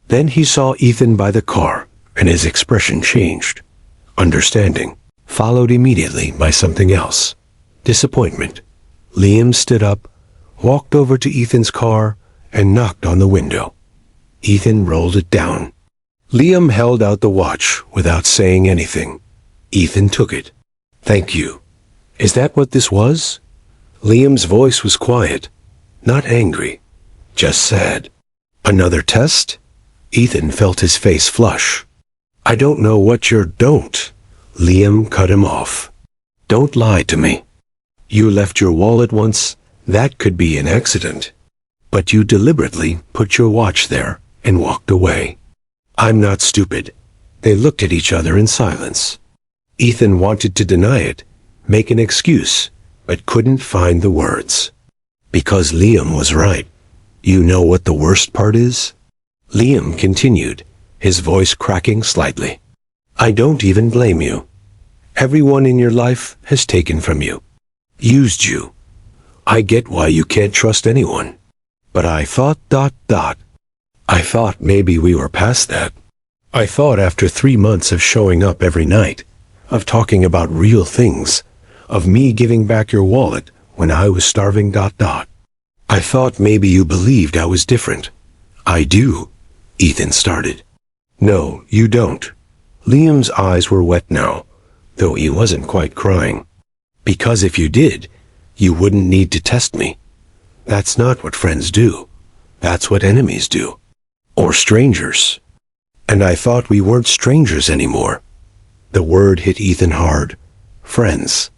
A: Then he saw Ethan by the car, and his expression changed. Understanding, followed immediately by something else. Disappointment. Liam stood up, walked over to Ethan's car, and knocked on the window. Ethan rolled it down. Liam held out the watch without saying anything. Ethan took it. "Thank you." "Is that what this was?" Liam's voice was quiet, not angry, just sad. "Another test?" Ethan felt his face flush. "I don't know what you're don't." Liam cut him off. "Don't lie to me. You left your wallet once. That could be an accident. But you deliberately put your watch there and walked away." "I'm not stupid." They looked at each other in silence. Ethan wanted to deny it, make an excuse, but couldn't find the words. Because Liam was right. You know what the worst part is? Liam continued, his voice cracking slightly. "I don't even blame you. Everyone in your life has taken from you. Used you. I get why you can't trust anyone. But I thought ... I thought maybe we were past that. I thought after 3 months of showing up every night, of talking about real things, of me giving back your wallet when I was starving ... I thought maybe you believed I was different. I do, Ethan started. No, you don't. Liam's eyes were wet now, though he wasn't quite crying. Because if you did, you wouldn't need to test me. That's not what friends do. That's what enemies do. Or strangers. And I thought we weren't strangers anymore. The word hit Ethan hard. Friends.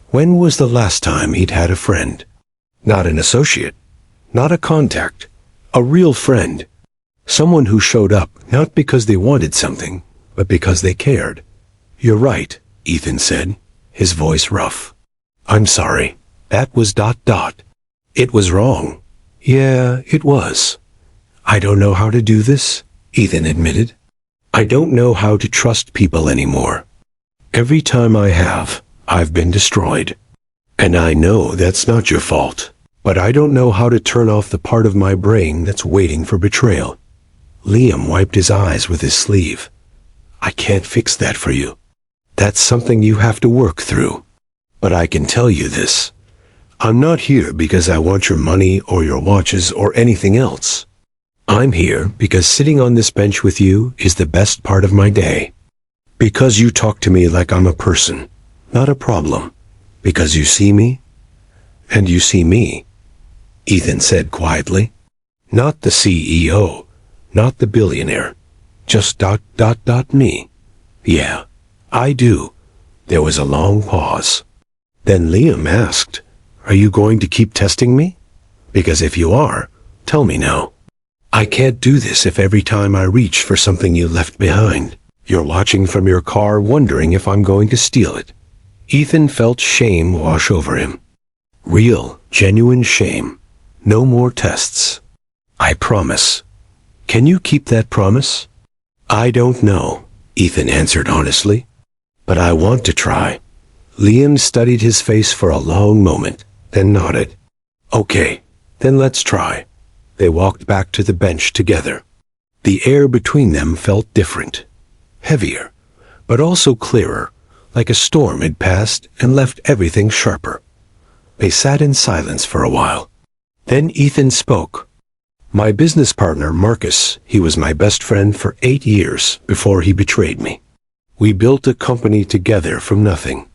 A: When was the last time he'd had a friend? Not an associate. Not a contact. A real friend. Someone who showed up not because they wanted something, but because they cared. You're right, Ethan said, his voice rough. I'm sorry. That was ... It was wrong. Yeah, it was. I don't know how to do this, Ethan admitted. I don't know how to trust people anymore. Every time I have, I've been destroyed. And I know that's not your fault, but I don't know how to turn off the part of my brain that's waiting for betrayal. Liam wiped his eyes with his sleeve. I can't fix that for you. That's something you have to work through. But I can tell you this. I'm not here because I want your money or your watches or anything else. I'm here because sitting on this bench with you is the best part of my day. Because you talk to me like I'm a person, not a problem. Because you see me, and you see me, Ethan said quietly. Not the CEO, not the billionaire, just ... me. Yeah, I do. There was a long pause. Then Liam asked, Are you going to keep testing me? Because if you are, tell me now. I can't do this if every time I reach for something you left behind, you're watching from your car wondering if I'm going to steal it. Ethan felt shame wash over him. Real, genuine shame. No more tests. I promise. Can you keep that promise? I don't know, Ethan answered honestly. But I want to try. Liam studied his face for a long moment, then nodded. Okay, then let's try. They walked back to the bench together. The air between them felt different. Heavier, but also clearer, like a storm had passed and left everything sharper. They sat in silence for a while. Then Ethan spoke. My business partner, Marcus, he was my best friend for 8 years before he betrayed me. We built a company together from nothing.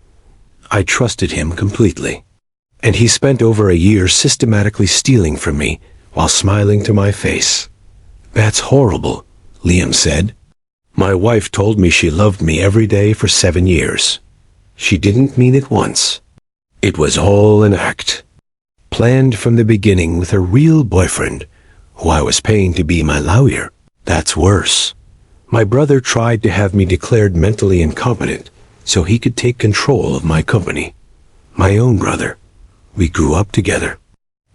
A: I trusted him completely. And he spent over a year systematically stealing from me while smiling to my face. That's horrible, Liam said. My wife told me she loved me every day for 7 years. She didn't mean it once. It was all an act. Planned from the beginning with a real boyfriend, who I was paying to be my lawyer. That's worse. My brother tried to have me declared mentally incompetent so he could take control of my company. My own brother. We grew up together.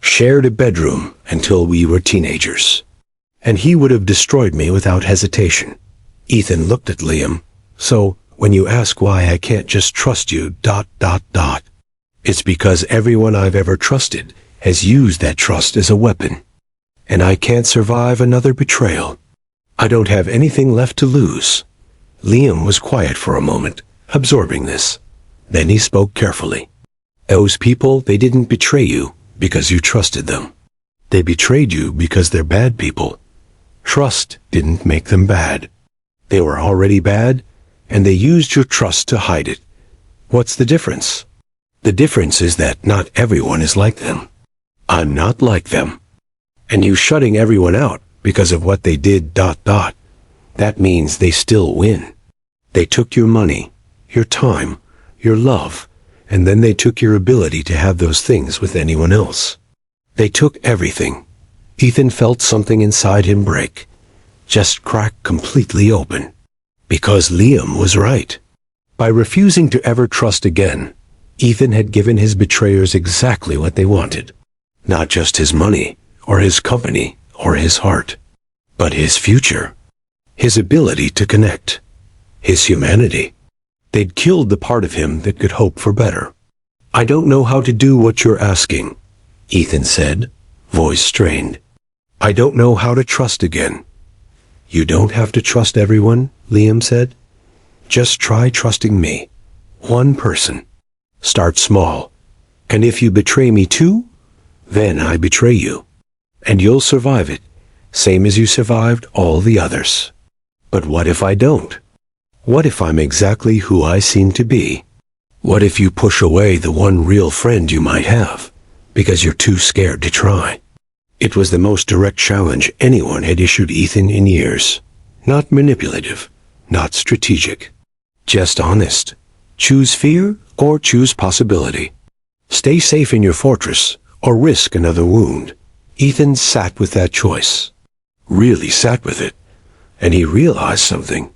A: Shared a bedroom until we were teenagers. And he would have destroyed me without hesitation. Ethan looked at Liam. So, when you ask why I can't just trust you ... It's because everyone I've ever trusted has used that trust as a weapon. And I can't survive another betrayal. I don't have anything left to lose. Liam was quiet for a moment, absorbing this. Then he spoke carefully. Those people, they didn't betray you because you trusted them. They betrayed you because they're bad people. Trust didn't make them bad. They were already bad, and they used your trust to hide it. What's the difference? The difference is that not everyone is like them. I'm not like them. And you shutting everyone out because of what they did ... That means they still win. They took your money, your time, your love, and then they took your ability to have those things with anyone else. They took everything. Ethan felt something inside him break, just crack completely open. Because Liam was right. By refusing to ever trust again, Ethan had given his betrayers exactly what they wanted. Not just his money, or his company, or his heart, but his future. His ability to connect. His humanity. They'd killed the part of him that could hope for better. I don't know how to do what you're asking, Ethan said, voice strained. I don't know how to trust again. You don't have to trust everyone, Liam said. Just try trusting me. One person. Start small. And if you betray me too, then I betray you. And you'll survive it, Same as you survived all the others. But what if I don't? What if I'm exactly who I seem to be? What if you push away the one real friend you might have, because you're too scared to try? It was the most direct challenge anyone had issued Ethan in years. Not manipulative, not strategic. Just honest. Choose fear or choose possibility. Stay safe in your fortress or risk another wound. Ethan sat with that choice. Really sat with it. And he realized something.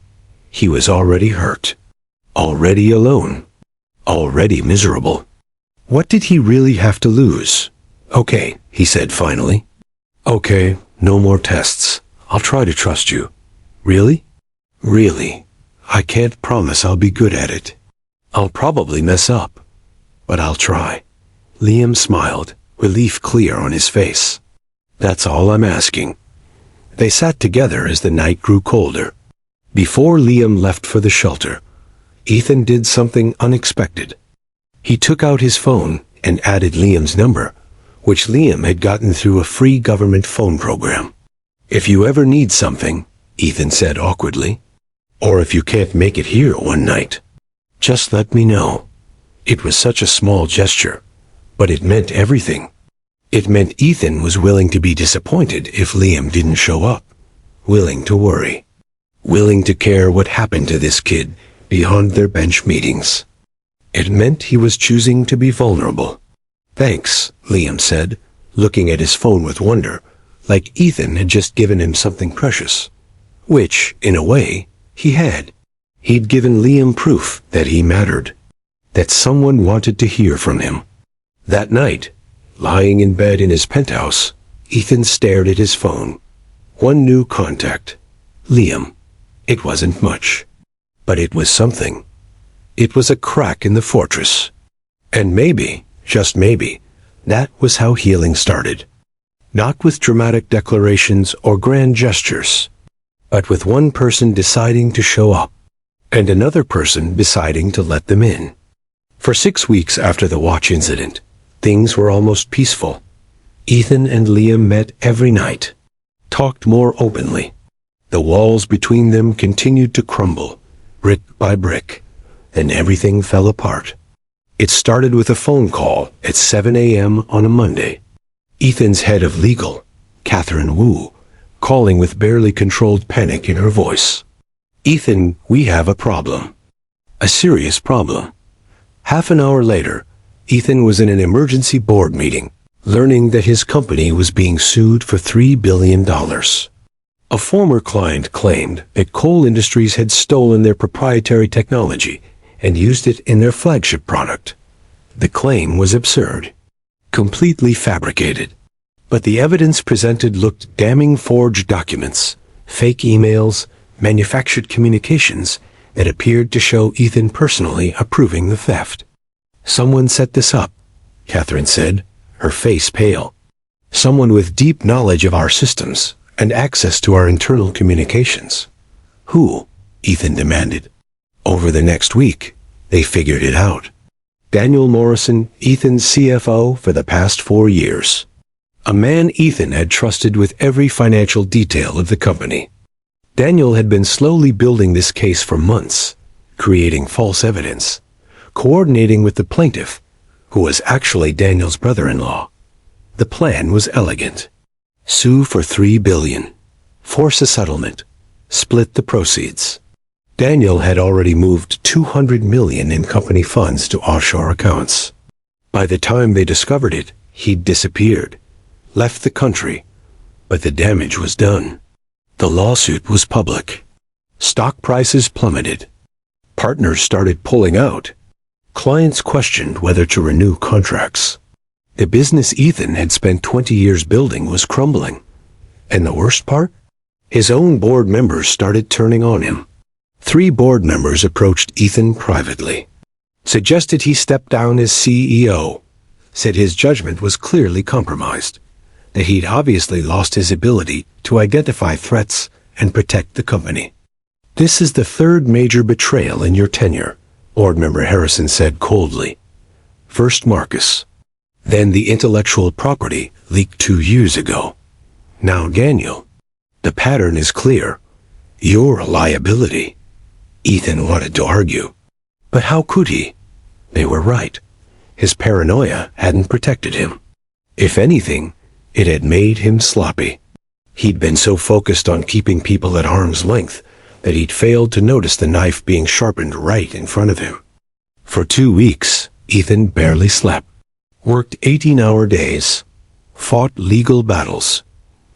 A: He was already hurt. Already alone. Already miserable. What did he really have to lose? Okay, he said finally. Okay, no more tests. I'll try to trust you. Really? Really. I can't promise I'll be good at it. I'll probably mess up. But I'll try. Liam smiled, relief clear on his face. That's all I'm asking. They sat together as the night grew colder. Before Liam left for the shelter, Ethan did something unexpected. He took out his phone and added Liam's number, which Liam had gotten through a free government phone program. If you ever need something, Ethan said awkwardly, or if you can't make it here one night, just let me know. It was such a small gesture, but it meant everything. It meant Ethan was willing to be disappointed if Liam didn't show up, willing to worry, willing to care what happened to this kid beyond their bench meetings. It meant he was choosing to be vulnerable. Thanks, Liam said, looking at his phone with wonder, like Ethan had just given him something precious. Which, in a way, he had. He'd given Liam proof that he mattered, that someone wanted to hear from him. That night, lying in bed in his penthouse, Ethan stared at his phone. One new contact. Liam. It wasn't much. But it was something. It was a crack in the fortress. And maybe, just maybe, that was how healing started. Not with dramatic declarations or grand gestures, but with one person deciding to show up, and another person deciding to let them in. For 6 weeks after the watch incident, things were almost peaceful. Ethan and Liam met every night, talked more openly. The walls between them continued to crumble, brick by brick, and everything fell apart. It started with a phone call at 7 a.m. on a Monday. Ethan's head of legal, Catherine Wu, calling with barely controlled panic in her voice. Ethan, we have a problem. A serious problem. Half an hour later, Ethan was in an emergency board meeting, learning that his company was being sued for $3 billion. A former client claimed that coal industries had stolen their proprietary technology and used it in their flagship product. The claim was absurd, completely fabricated. But the evidence presented looked damning: forged documents, fake emails, manufactured communications that appeared to show Ethan personally approving the theft. Someone set this up, Catherine said, her face pale. Someone with deep knowledge of our systems and access to our internal communications. Who? Ethan demanded. Over the next week, they figured it out. Daniel Morrison, Ethan's CFO for the past 4 years. A man Ethan had trusted with every financial detail of the company. Daniel had been slowly building this case for months, creating false evidence, coordinating with the plaintiff, who was actually Daniel's brother-in-law. The plan was elegant. Sue for $3 billion. Force a settlement. Split the proceeds. Daniel had already moved $200 million in company funds to offshore accounts. By the time they discovered it, he'd disappeared, left the country, but the damage was done. The lawsuit was public. Stock prices plummeted. Partners started pulling out. Clients questioned whether to renew contracts. The business Ethan had spent 20 years building was crumbling. And the worst part? His own board members started turning on him. 3 board members approached Ethan privately, suggested he step down as CEO, said his judgment was clearly compromised, that he'd obviously lost his ability to identify threats and protect the company. This is the 3rd major betrayal in your tenure, board member Harrison said coldly. First Marcus. Then the intellectual property leaked 2 years ago. Now Daniel. The pattern is clear. You're a liability. Ethan wanted to argue. But how could he? They were right. His paranoia hadn't protected him. If anything, it had made him sloppy. He'd been so focused on keeping people at arm's length that he'd failed to notice the knife being sharpened right in front of him. For 2 weeks, Ethan barely slept, worked 18-hour days, fought legal battles,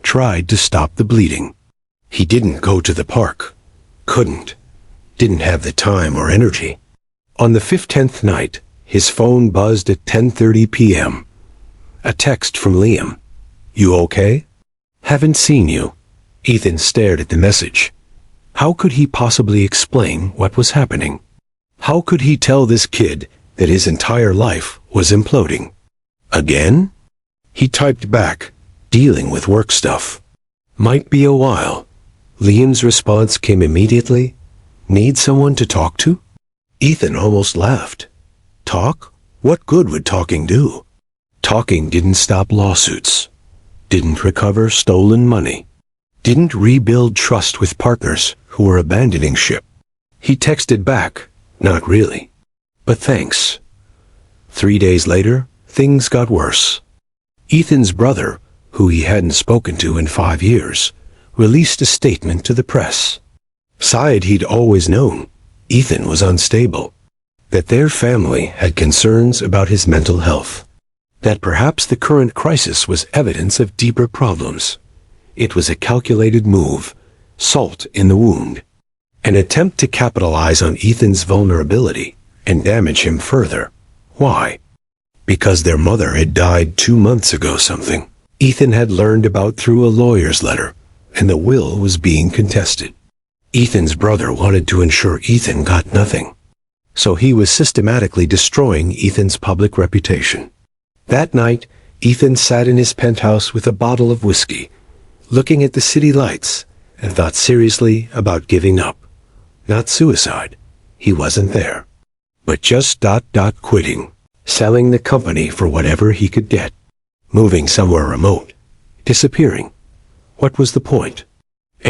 A: tried to stop the bleeding. He didn't go to the park. Couldn't. Didn't have the time or energy. On the 15th night, his phone buzzed at 10:30 p.m. A text from Liam. "You okay? Haven't seen you." Ethan stared at the message. How could he possibly explain what was happening? How could he tell this kid that his entire life was imploding? Again? He typed back, dealing with work stuff. Might be a while. Liam's response came immediately. Need someone to talk to? Ethan almost laughed. Talk? What good would talking do? Talking didn't stop lawsuits. Didn't recover stolen money. Didn't rebuild trust with partners who were abandoning ship. He texted back, not really. But thanks. 3 days later, things got worse. Ethan's brother, who he hadn't spoken to in 5 years, released a statement to the press. Side he'd always known, Ethan was unstable. That their family had concerns about his mental health. That perhaps the current crisis was evidence of deeper problems. It was a calculated move, salt in the wound. An attempt to capitalize on Ethan's vulnerability and damage him further. Why? Because their mother had died 2 months ago something Ethan had learned about through a lawyer's letter, and the will was being contested. Ethan's brother wanted to ensure Ethan got nothing. So he was systematically destroying Ethan's public reputation. That night, Ethan sat in his penthouse with a bottle of whiskey, looking at the city lights, and thought seriously about giving up. Not suicide. He wasn't there. But just quitting. Selling the company for whatever he could get. Moving somewhere remote. Disappearing. What was the point?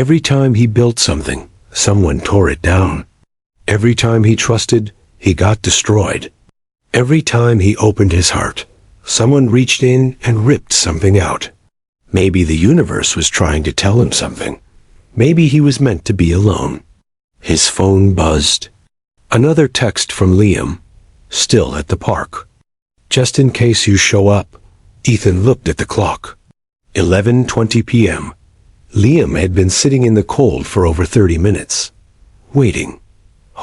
A: Every time he built something, someone tore it down. Every time he trusted, he got destroyed. Every time he opened his heart, someone reached in and ripped something out. Maybe the universe was trying to tell him something. Maybe he was meant to be alone. His phone buzzed. Another text from Liam, still at the park. Just in case you show up. Ethan looked at the clock. 11:20 p.m. Liam had been sitting in the cold for over 30 minutes. Waiting.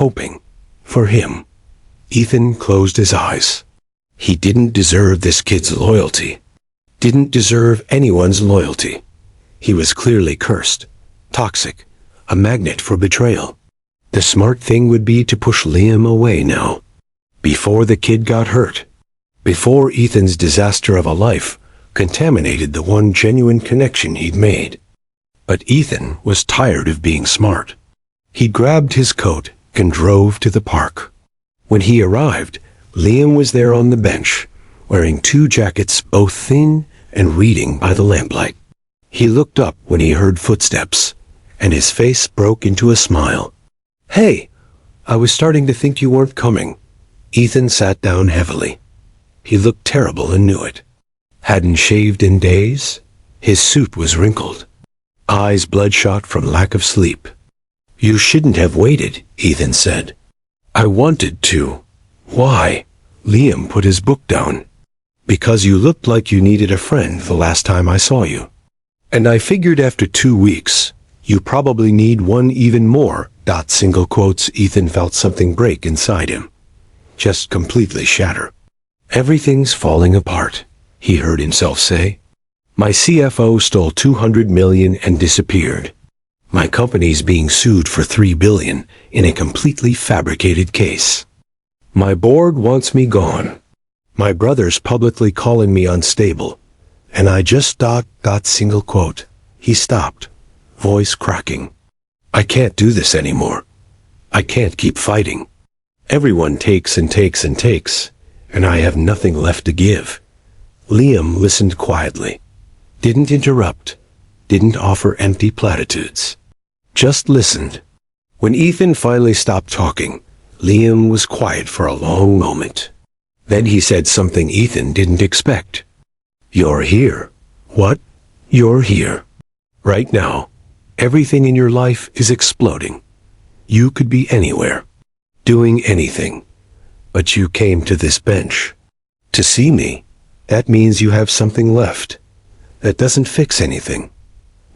A: Hoping. For him. Ethan closed his eyes. He didn't deserve this kid's loyalty. Didn't deserve anyone's loyalty. He was clearly cursed. Toxic. A magnet for betrayal. The smart thing would be to push Liam away now. Before the kid got hurt. Before Ethan's disaster of a life contaminated the one genuine connection he'd made. But Ethan was tired of being smart. He grabbed his coat and drove to the park. When he arrived, Liam was there on the bench, wearing 2 jackets, both thin and reading by the lamplight. He looked up when he heard footsteps, and his face broke into a smile. Hey, I was starting to think you weren't coming. Ethan sat down heavily. He looked terrible and knew it. Hadn't shaved in days. His suit was wrinkled. Eyes bloodshot from lack of sleep. You shouldn't have waited, Ethan said. I wanted to. Why? Liam put his book down. Because you looked like you needed a friend the last time I saw you. And I figured after 2 weeks, you probably need one even more. Single quotes. Ethan felt something break inside him. Just completely shatter. Everything's falling apart, he heard himself say. My CFO stole $200 million and disappeared. My company's being sued for $3 billion in a completely fabricated case. My board wants me gone. My brother's publicly calling me unstable. And I just single quote. He stopped, voice cracking. I can't do this anymore. I can't keep fighting. Everyone takes and takes and takes, and I have nothing left to give. Liam listened quietly. Didn't interrupt. didn't offer empty platitudes. Just listened. When Ethan finally stopped talking, Liam was quiet for a long moment. Then he said something Ethan didn't expect. "You're here." "What?" "You're here. Right now. Everything in your life is exploding. You could be anywhere, doing anything. But you came to this bench. To see me, that means you have something left. That doesn't fix anything.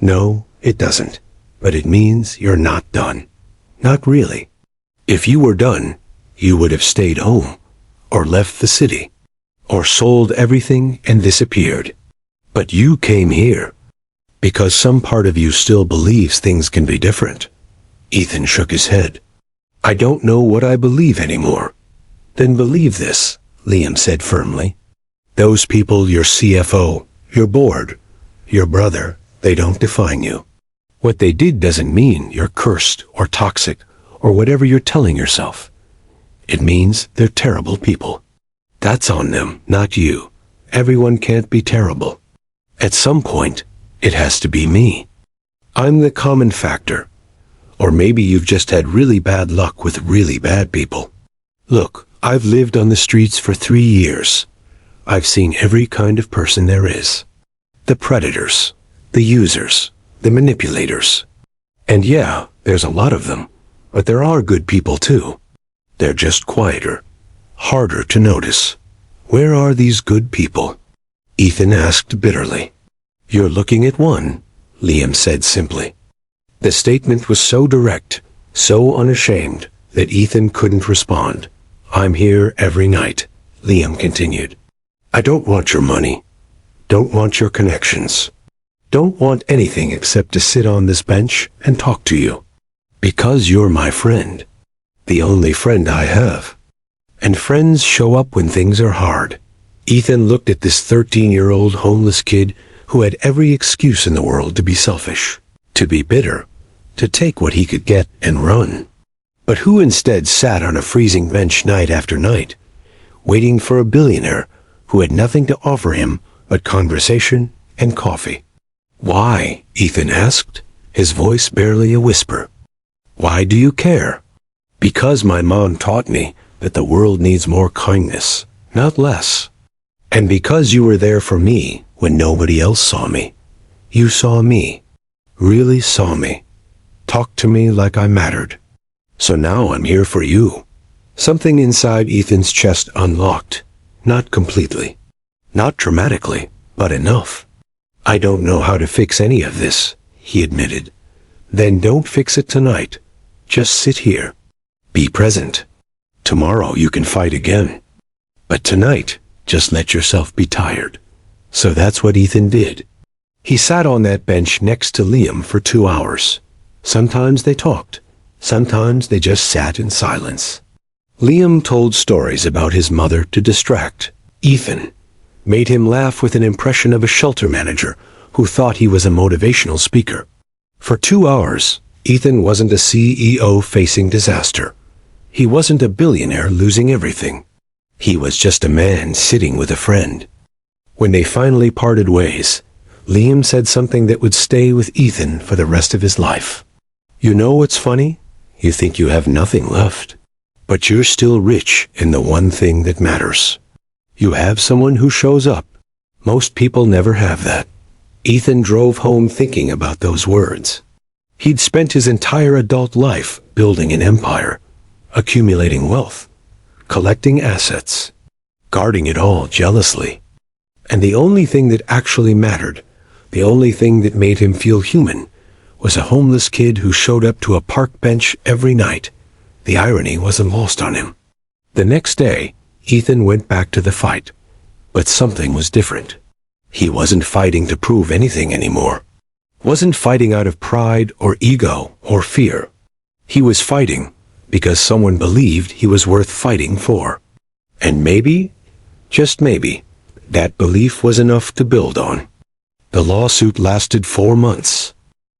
A: No, it doesn't. But it means you're not done. Not really. If you were done, you would have stayed home, or left the city, or sold everything and disappeared. But you came here, because some part of you still believes things can be different." Ethan shook his head. "I don't know what I believe anymore." "Then believe this," Liam said firmly. "Those people, your CFO, your board, your brother, they don't define you. What they did doesn't mean you're cursed or toxic or whatever you're telling yourself. It means they're terrible people. That's on them, not you. Everyone can't be terrible. At some point, it has to be me. I'm the common factor. Or maybe you've just had really bad luck with really bad people. Look, I've lived on the streets for 3 years. I've seen every kind of person there is. The predators, the users, the manipulators. And yeah, there's a lot of them, but there are good people too. They're just quieter, harder to notice. Where are these good people?" Ethan asked bitterly. "You're looking at one," Liam said simply. The statement was so direct, so unashamed, that Ethan couldn't respond. "I'm here every night," Liam continued. "I don't want your money. Don't want your connections. Don't want anything except to sit on this bench and talk to you. Because you're my friend. The only friend I have. And friends show up when things are hard." Ethan looked at this 13-year-old homeless kid who had every excuse in the world to be selfish, to be bitter, to take what he could get and run. But who instead sat on a freezing bench night after night, waiting for a billionaire who had nothing to offer him but conversation and coffee. "Why?" Ethan asked, his voice barely a whisper. "Why do you care?" "Because my mom taught me that the world needs more kindness, not less. And because you were there for me when nobody else saw me. You saw me, really saw me, talked to me like I mattered. So now I'm here for you." Something inside Ethan's chest unlocked, not completely, not dramatically, but enough. "I don't know how to fix any of this," he admitted. "Then don't fix it tonight. Just sit here. Be present. Tomorrow you can fight again. But tonight, just let yourself be tired." So that's what Ethan did. He sat on that bench next to Liam for 2 hours. Sometimes they talked. Sometimes they just sat in silence. Liam told stories about his mother to distract Ethan, made him laugh with an impression of a shelter manager who thought he was a motivational speaker. For 2 hours, Ethan wasn't a CEO facing disaster. He wasn't a billionaire losing everything. He was just a man sitting with a friend. When they finally parted ways, Liam said something that would stay with Ethan for the rest of his life. "You know what's funny? You think you have nothing left. But you're still rich in the one thing that matters. You have someone who shows up. Most people never have that." Ethan drove home thinking about those words. He'd spent his entire adult life building an empire, accumulating wealth, collecting assets, guarding it all jealously. And the only thing that actually mattered, the only thing that made him feel human, was a homeless kid who showed up to a park bench every night. The irony wasn't lost on him. The next day, Ethan went back to the fight. But something was different. He wasn't fighting to prove anything anymore. Wasn't fighting out of pride or ego or fear. He was fighting because someone believed he was worth fighting for. And maybe, just maybe, that belief was enough to build on. The lawsuit lasted 4 months.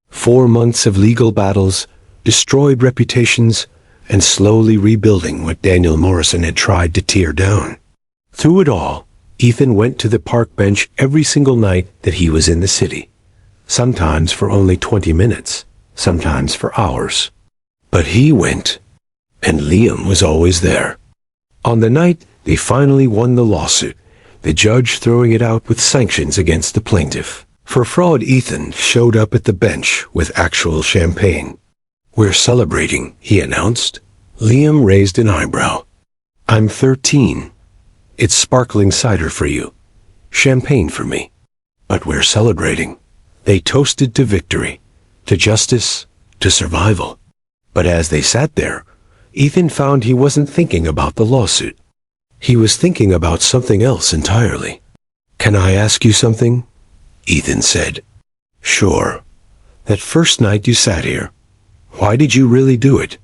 A: 4 months of legal battles, destroyed reputations, and slowly rebuilding what Daniel Morrison had tried to tear down. Through it all, Ethan went to the park bench every single night that he was in the city. sometimes for only 20 minutes, sometimes for hours. But he went, and Liam was always there. On the night they finally won the lawsuit, the judge throwing it out with sanctions against the plaintiff. For fraud, Ethan showed up at the bench with actual champagne. "We're celebrating," he announced. Liam raised an eyebrow. "I'm 13. It's sparkling cider for you. Champagne for me. But we're celebrating." They toasted to victory, to justice, to survival. But as they sat there, Ethan found he wasn't thinking about the lawsuit. He was thinking about something else entirely. "Can I ask you something?" Ethan said. "Sure. That first night you sat here, why did you really do it?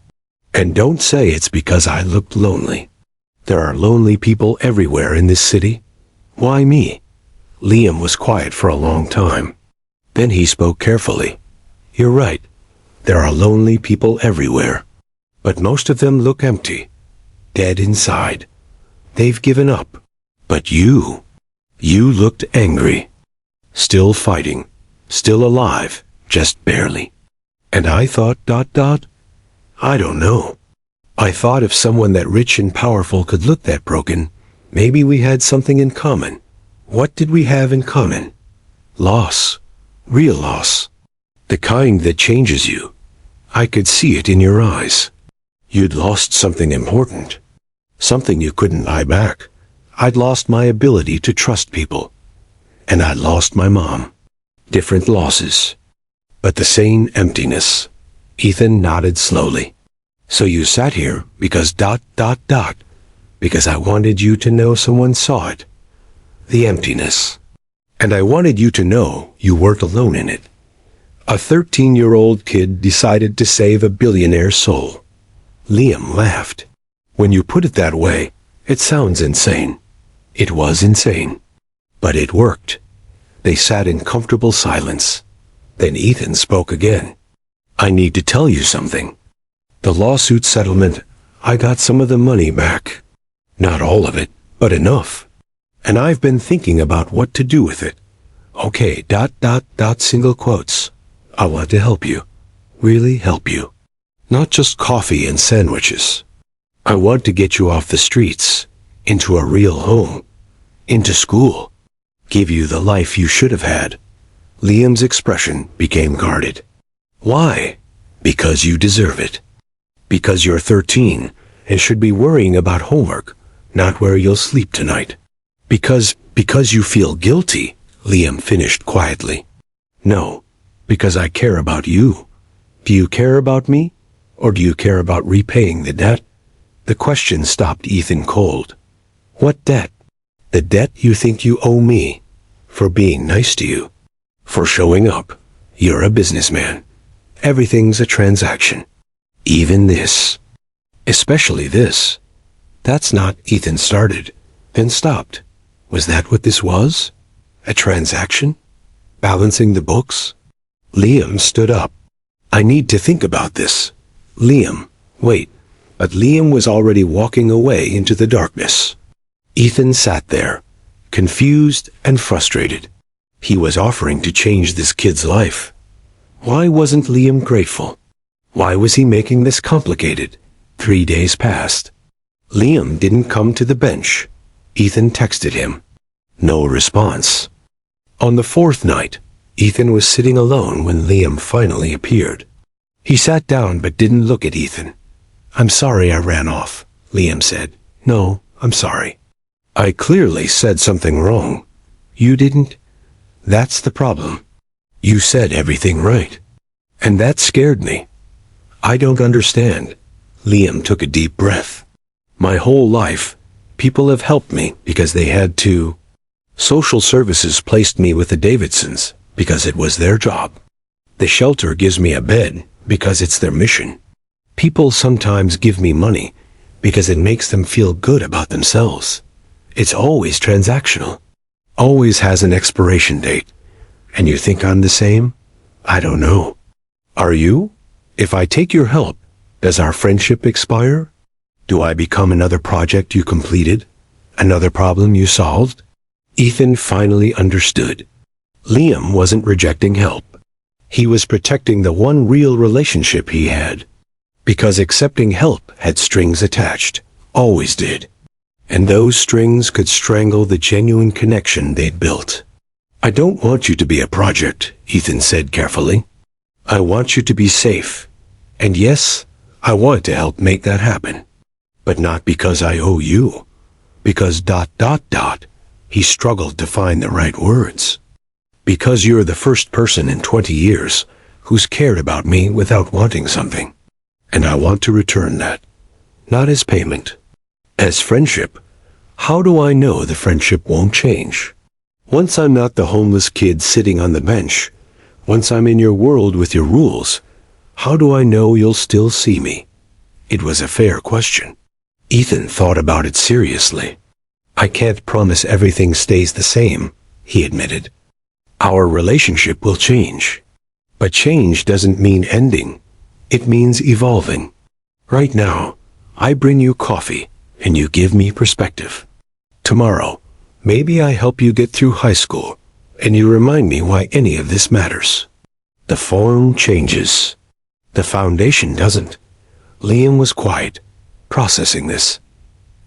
A: And don't say it's because I looked lonely. There are lonely people everywhere in this city. Why me?" Liam was quiet for a long time. Then he spoke carefully. "You're right. There are lonely people everywhere. But most of them look empty, dead inside. They've given up. But you looked angry. Still fighting, still alive, just barely. And I thought, I don't know. I thought if someone that rich and powerful could look that broken, maybe we had something in common. What did we have in common? Loss. Real loss. The kind that changes you. I could see it in your eyes. You'd lost something important. Something you couldn't buy back. I'd lost my ability to trust people. And I'd lost my mom. Different losses. But the same emptiness." Ethan nodded slowly. "So you sat here because ... because I wanted you to know someone saw it. The emptiness. And I wanted you to know you weren't alone in it. A 13-year-old kid decided to save a billionaire's soul." Liam laughed. "When you put it that way, it sounds insane." It was insane. But it worked. They sat in comfortable silence. Then Ethan spoke again. "I need to tell you something. The lawsuit settlement, I got some of the money back. Not all of it, but enough. And I've been thinking about what to do with it. Okay, ... single quotes. I want to help you. Really help you. Not just coffee and sandwiches. I want to get you off the streets, into a real home, into school, give you the life you should have had." Liam's expression became guarded. "Why?" "Because you deserve it. Because you're 13 and should be worrying about homework, not where you'll sleep tonight. Because you feel guilty," Liam finished quietly. "No, because I care about you. Do you care about me? Or do you care about repaying the debt?" The question stopped Ethan cold. "What debt?" "The debt you think you owe me. For being nice to you. For showing up. You're a businessman. Everything's a transaction. Even this. Especially this." "That's not," Ethan started, then stopped. Was that what this was? A transaction? Balancing the books? Liam stood up. "I need to think about this." "Liam, wait." But Liam was already walking away into the darkness. Ethan sat there, confused and frustrated. He was offering to change this kid's life. Why wasn't Liam grateful? Why was he making this complicated? 3 days passed. Liam didn't come to the bench. Ethan texted him. No response. On the 4th night, Ethan was sitting alone when Liam finally appeared. He sat down but didn't look at Ethan. "I'm sorry I ran off," Liam said. "No, I'm sorry. I clearly said something wrong." "You didn't?" "That's the problem. You said everything right. And that scared me." "I don't understand." Liam took a deep breath. "My whole life, people have helped me because they had to. Social services placed me with the Davidsons because it was their job. The shelter gives me a bed because it's their mission. People sometimes give me money because it makes them feel good about themselves. It's always transactional. Always has an expiration date. And you think I'm the same? I don't know. Are you? If I take your help, does our friendship expire? Do I become another project you completed? Another problem you solved?" Ethan finally understood. Liam wasn't rejecting help. He was protecting the one real relationship he had. Because accepting help had strings attached. Always did. And those strings could strangle the genuine connection they'd built. "I don't want you to be a project," Ethan said carefully. "I want you to be safe. And yes, I want to help make that happen. But not because I owe you. Because ... He struggled to find the right words. "Because you're the first person in 20 years who's cared about me without wanting something. And I want to return that. Not as payment. As friendship. How do I know the friendship won't change? Once I'm not the homeless kid sitting on the bench, once I'm in your world with your rules, how do I know you'll still see me?" It was a fair question. Ethan thought about it seriously. "I can't promise everything stays the same," he admitted. "Our relationship will change. But change doesn't mean ending. It means evolving. Right now, I bring you coffee, and you give me perspective. Tomorrow, maybe I help you get through high school, and you remind me why any of this matters. The form changes. The foundation doesn't." Liam was quiet, processing this.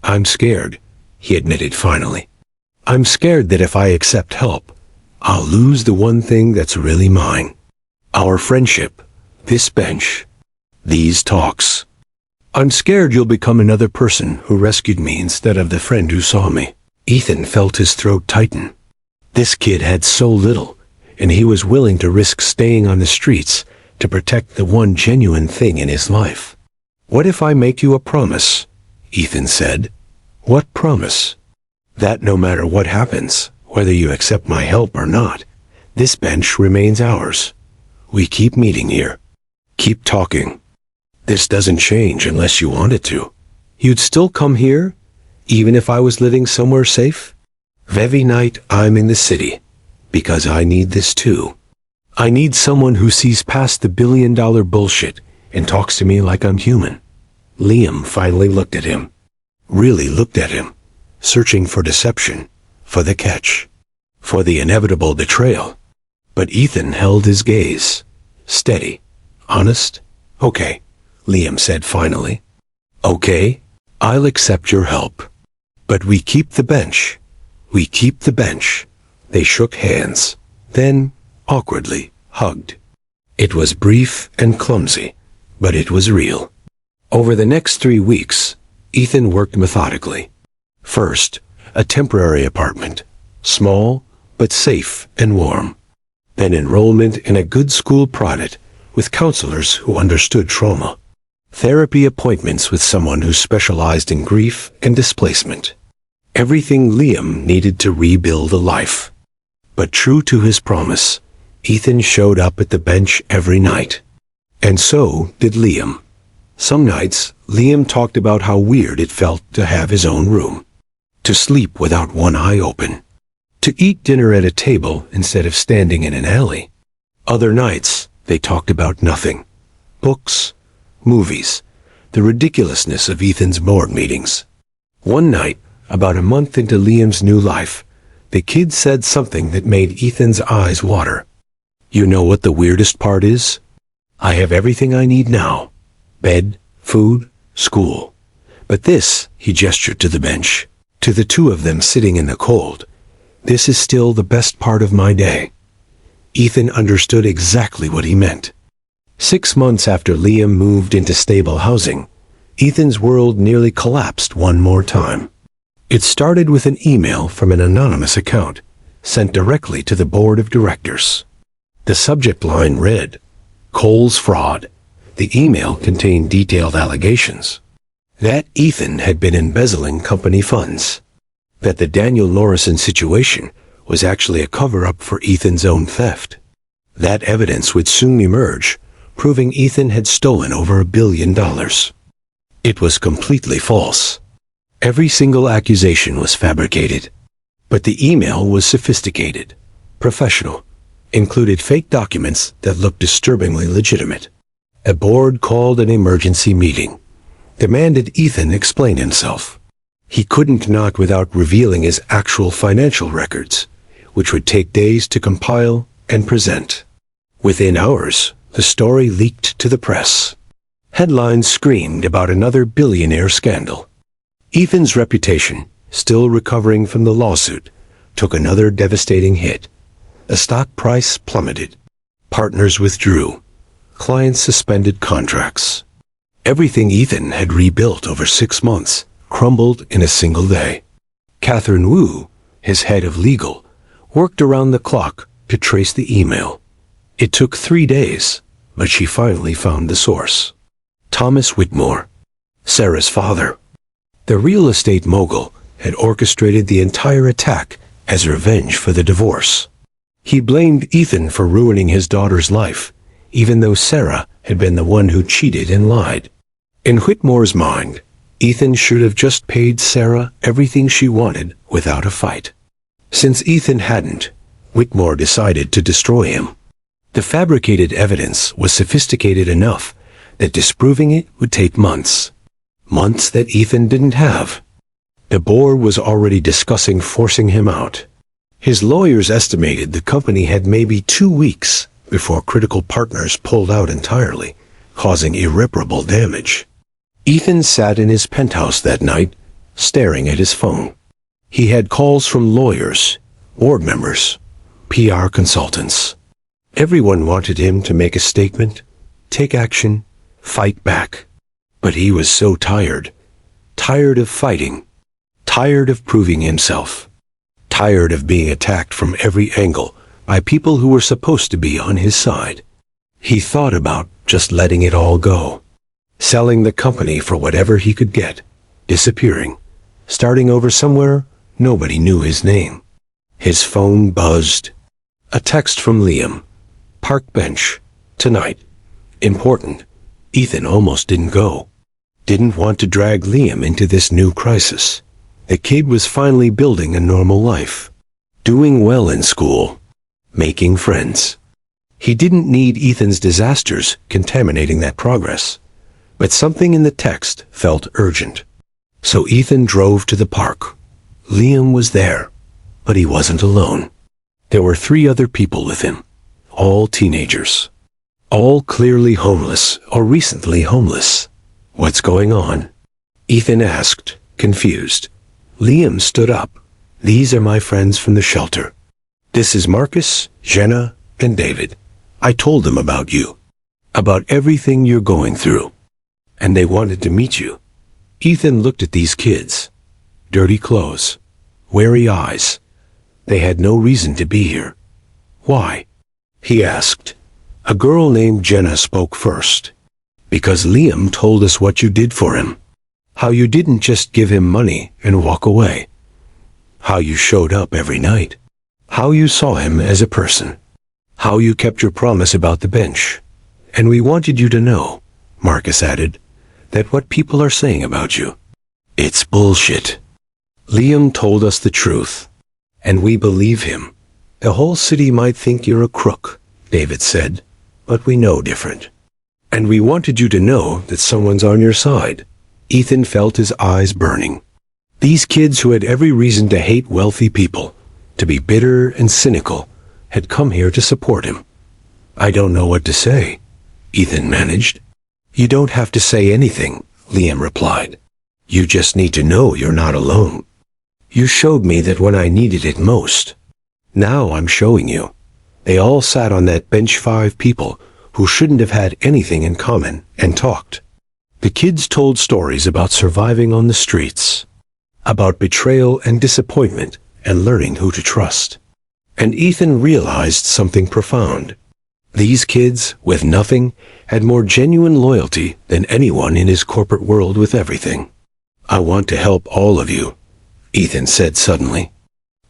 A: "I'm scared," he admitted finally. "I'm scared that if I accept help, I'll lose the one thing that's really mine. Our friendship, this bench, these talks. I'm scared you'll become another person who rescued me instead of the friend who saw me." Ethan felt his throat tighten. This kid had so little, and he was willing to risk staying on the streets to protect the one genuine thing in his life. "What if I make you a promise?" Ethan said. "What promise?" "That no matter what happens, whether you accept my help or not, this bench remains ours. We keep meeting here. Keep talking. This doesn't change unless you want it to. You'd still come here, even if I was living somewhere safe? Every night I'm in the city, because I need this too. I need someone who sees past the billion-dollar bullshit and talks to me like I'm human." Liam finally looked at him. Really looked at him, searching for deception, for the catch, for the inevitable betrayal. But Ethan held his gaze. Steady. Honest. "Okay," Liam said finally. "Okay, I'll accept your help. But we keep the bench. We keep the bench." They shook hands, then, awkwardly, hugged. It was brief and clumsy, but it was real. Over the next 3 weeks, Ethan worked methodically. First, a temporary apartment, small but safe and warm. Then enrollment in a good school private with counselors who understood trauma. Therapy appointments with someone who specialized in grief and displacement. Everything Liam needed to rebuild a life. But true to his promise, Ethan showed up at the bench every night. And so did Liam. Some nights, Liam talked about how weird it felt to have his own room. To sleep without one eye open. To eat dinner at a table instead of standing in an alley. Other nights, they talked about nothing. Books, movies, the ridiculousness of Ethan's board meetings. One night, about a month into Liam's new life, the kid said something that made Ethan's eyes water. "You know what the weirdest part is? I have everything I need now. Bed, food, school. But this," he gestured to the bench, to the two of them sitting in the cold, "this is still the best part of my day." Ethan understood exactly what he meant. 6 months after Liam moved into stable housing, Ethan's world nearly collapsed one more time. It started with an email from an anonymous account, sent directly to the board of directors. The subject line read, "Cole's fraud." The email contained detailed allegations. That Ethan had been embezzling company funds. That the Daniel Norrison situation was actually a cover-up for Ethan's own theft. That evidence would soon emerge, proving Ethan had stolen over $1 billion. It was completely false. Every single accusation was fabricated. But the email was sophisticated, professional, included fake documents that looked disturbingly legitimate. A board called an emergency meeting, demanded Ethan explain himself. He couldn't not without revealing his actual financial records, which would take days to compile and present. Within hours, the story leaked to the press. Headlines screamed about another billionaire scandal. Ethan's reputation, still recovering from the lawsuit, took another devastating hit. The stock price plummeted. Partners withdrew. Clients suspended contracts. Everything Ethan had rebuilt over 6 months crumbled in a single day. Catherine Wu, his head of legal, worked around the clock to trace the email. It took 3 days, but she finally found the source. Thomas Whitmore, Sarah's father. The real estate mogul had orchestrated the entire attack as revenge for the divorce. He blamed Ethan for ruining his daughter's life, even though Sarah had been the one who cheated and lied. In Whitmore's mind, Ethan should have just paid Sarah everything she wanted without a fight. Since Ethan hadn't, Whitmore decided to destroy him. The fabricated evidence was sophisticated enough that disproving it would take months. Months that Ethan didn't have. The board was already discussing forcing him out. His lawyers estimated the company had maybe 2 weeks before critical partners pulled out entirely, causing irreparable damage. Ethan sat in his penthouse that night, staring at his phone. He had calls from lawyers, board members, PR consultants. Everyone wanted him to make a statement, take action, fight back. But he was so tired. Tired of fighting. Tired of proving himself. Tired of being attacked from every angle by people who were supposed to be on his side. He thought about just letting it all go. Selling the company for whatever he could get. Disappearing. Starting over somewhere nobody knew his name. His phone buzzed. A text from Liam. Park bench. Tonight. Important. Ethan almost didn't go. Didn't want to drag Liam into this new crisis. The kid was finally building a normal life. Doing well in school. Making friends. He didn't need Ethan's disasters contaminating that progress. But something in the text felt urgent. So Ethan drove to the park. Liam was there, but he wasn't alone. There were 3 other people with him. All teenagers. All clearly homeless or recently homeless. What's going on? Ethan asked, confused. Liam stood up. These are my friends from the shelter. This is Marcus, Jenna, and David. I told them about you. About everything you're going through. And they wanted to meet you. Ethan looked at these kids. Dirty clothes. Wary eyes. They had no reason to be here. Why? He asked. A girl named Jenna spoke first. Because Liam told us what you did for him. How you didn't just give him money and walk away. How you showed up every night. How you saw him as a person. How you kept your promise about the bench. And we wanted you to know, Marcus added, that what people are saying about you, it's bullshit. Liam told us the truth. And we believe him. The whole city might think you're a crook, David said, but we know different. And we wanted you to know that someone's on your side. Ethan felt his eyes burning. These kids who had every reason to hate wealthy people, to be bitter and cynical, had come here to support him. I don't know what to say, Ethan managed. You don't have to say anything, Liam replied. You just need to know you're not alone. You showed me that when I needed it most. Now I'm showing you. They all sat on that bench, 5 people who shouldn't have had anything in common, and talked. The kids told stories about surviving on the streets, about betrayal and disappointment, and learning who to trust. And Ethan realized something profound. These kids, with nothing, had more genuine loyalty than anyone in his corporate world with everything. I want to help all of you, Ethan said suddenly.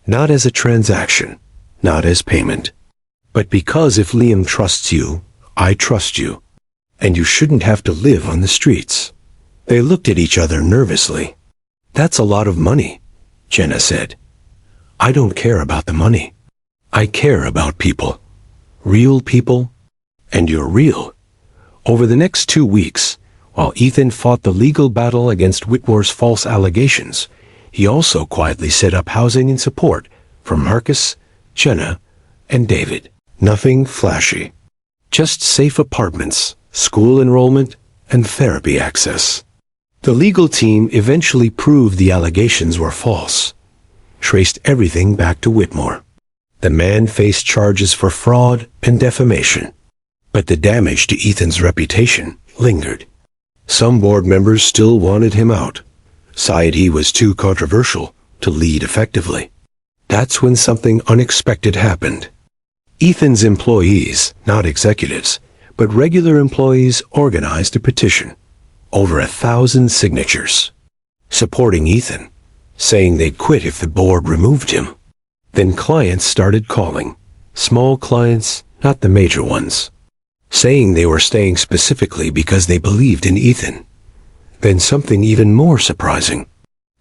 A: Not as a transaction, not as payment, but because if Liam trusts you, I trust you, and you shouldn't have to live on the streets. They looked at each other nervously. That's a lot of money, Jenna said. I don't care about the money. I care about people. Real people, and you're real. Over the next 2 weeks, while Ethan fought the legal battle against Whitmore's false allegations, he also quietly set up housing and support for Marcus, Jenna, and David. Nothing flashy. Just safe apartments, school enrollment, and therapy access. The legal team eventually proved the allegations were false, traced everything back to Whitmore. The man faced charges for fraud and defamation. But the damage to Ethan's reputation lingered. Some board members still wanted him out, sighed he was too controversial to lead effectively. That's when something unexpected happened. Ethan's employees, not executives, but regular employees, organized a petition. Over 1,000 signatures. Supporting Ethan, saying they'd quit if the board removed him. Then clients started calling. Small clients, not the major ones. Saying they were staying specifically because they believed in Ethan. Then something even more surprising.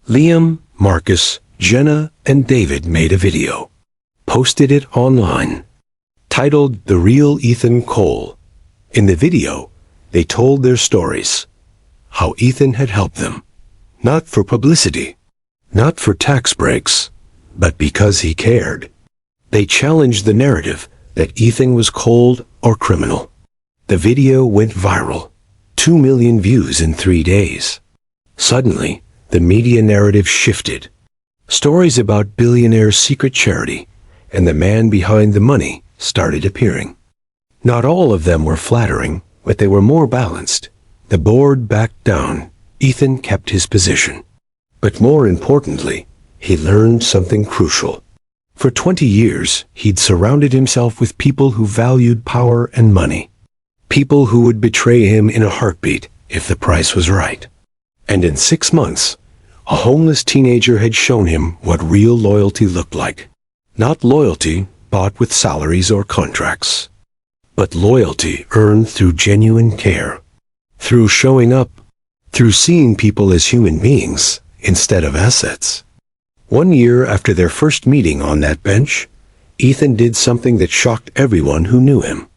A: Liam, Marcus, Jenna, and David made a video. Posted it online. Titled The Real Ethan Cole. In the video, they told their stories. How Ethan had helped them. Not for publicity. Not for tax breaks. But because he cared. They challenged the narrative that Ethan was cold or criminal. The video went viral. 2 million views in 3 days. Suddenly, the media narrative shifted. Stories about Billionaire's secret charity and the man behind the money started appearing. Not all of them were flattering, but they were more balanced. The board backed down. Ethan kept his position. But more importantly, he learned something crucial. For 20 years, he'd surrounded himself with people who valued power and money. People who would betray him in a heartbeat if the price was right. And in 6 months, a homeless teenager had shown him what real loyalty looked like. Not loyalty bought with salaries or contracts, but loyalty earned through genuine care. Through showing up, through seeing people as human beings instead of assets. 1 year after their first meeting on that bench, Ethan did something that shocked everyone who knew him.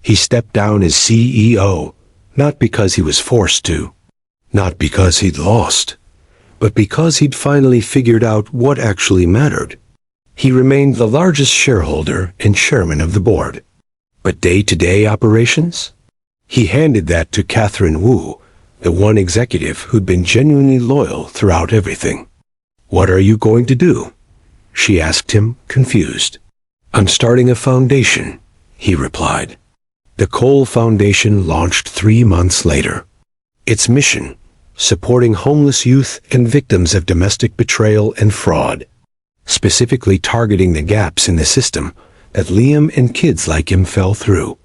A: He stepped down as CEO, not because he was forced to, not because he'd lost, but because he'd finally figured out what actually mattered. He remained the largest shareholder and chairman of the board. But day-to-day operations? He handed that to Catherine Wu, the one executive who'd been genuinely loyal throughout everything. "What are you going to do?" she asked him, confused. "I'm starting a foundation," he replied. The Cole Foundation launched 3 months later. Its mission, supporting homeless youth and victims of domestic betrayal and fraud, specifically targeting the gaps in the system that Liam and kids like him fell through.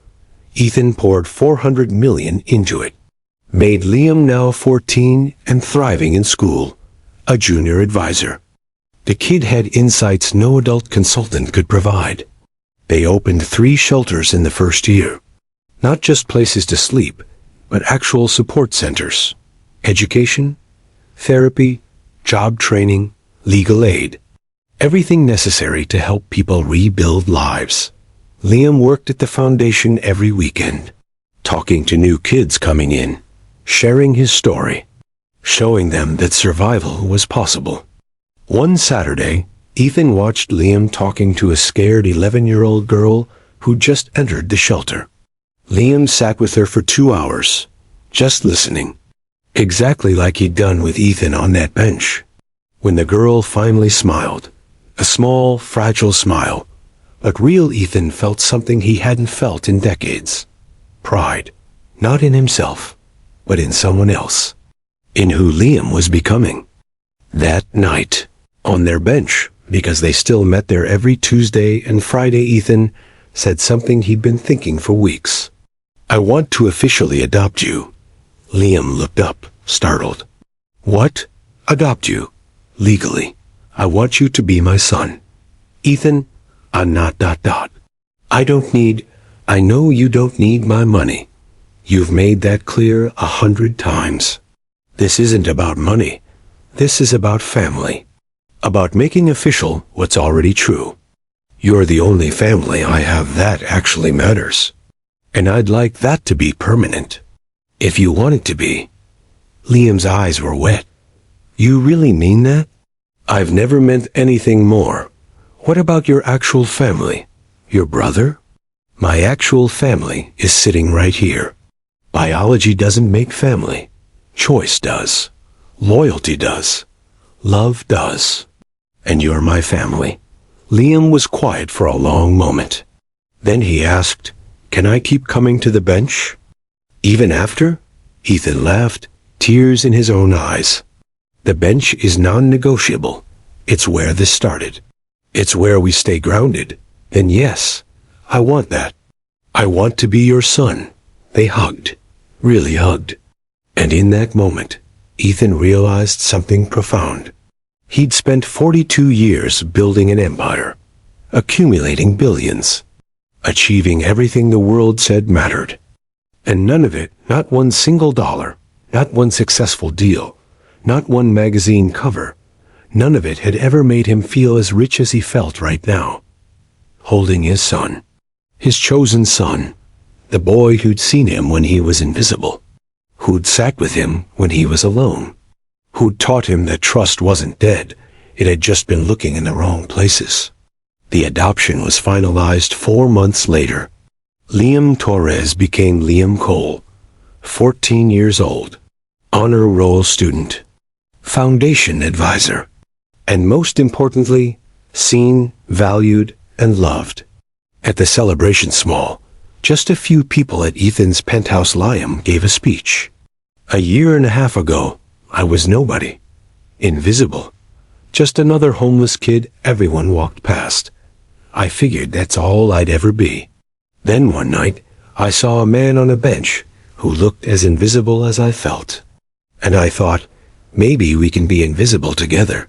A: Ethan poured $400 million into it. Made Liam, now 14 and thriving in school, a junior advisor. The kid had insights no adult consultant could provide. They opened 3 shelters in the first year. Not just places to sleep, but actual support centers. Education, therapy, job training, legal aid. Everything necessary to help people rebuild lives. Liam worked at the foundation every weekend, talking to new kids coming in, sharing his story, showing them that survival was possible. One Saturday, Ethan watched Liam talking to a scared 11-year-old girl who just entered the shelter. Liam sat with her for 2 hours, just listening, exactly like he'd done with Ethan on that bench. When the girl finally smiled, a small, fragile smile, but real Ethan felt something he hadn't felt in decades. Pride, not in himself, but in someone else, in who Liam was becoming. That night, on their bench, because they still met there every Tuesday and Friday, Ethan said something he'd been thinking for weeks. "I want to officially adopt you." Liam looked up, startled. "What? Adopt you? Legally? I want you to be my son." "Ethan, I'm not ... I know you don't need my money. You've made that clear 100 times. This isn't about money. This is about family. About making official what's already true. You're the only family I have that actually matters. And I'd like that to be permanent. If you want it to be." Liam's eyes were wet. "You really mean that?" "I've never meant anything more. What about your actual family? Your brother?" My actual family is sitting right here. Biology doesn't make family. Choice does. Loyalty does. Love does. And you're my family." Liam was quiet for a long moment. Then he asked, "Can I keep coming to the bench?" "Even after?" Ethan laughed, tears in his own eyes. "The bench is non-negotiable. It's where this started. It's where we stay grounded. Then yes, I want that. I want to be your son." They hugged, really hugged. And in that moment, Ethan realized something profound. He'd spent 42 years building an empire, accumulating billions, achieving everything the world said mattered. And none of it, not one single dollar, not one successful deal, not one magazine cover, none of it had ever made him feel as rich as he felt right now. Holding his son, his chosen son, the boy who'd seen him when he was invisible, who'd sat with him when he was alone, who'd taught him that trust wasn't dead, it had just been looking in the wrong places. The adoption was finalized 4 months later. Liam Torres became Liam Cole, 14 years old, honor roll student, foundation advisor, and most importantly, seen, valued, and loved. At the celebration small, just a few people at Ethan's penthouse Liam gave a speech. "A year and a half ago, I was nobody. Invisible. Just another homeless kid everyone walked past. I figured that's all I'd ever be. Then one night, I saw a man on a bench who looked as invisible as I felt. And I thought, maybe we can be invisible together.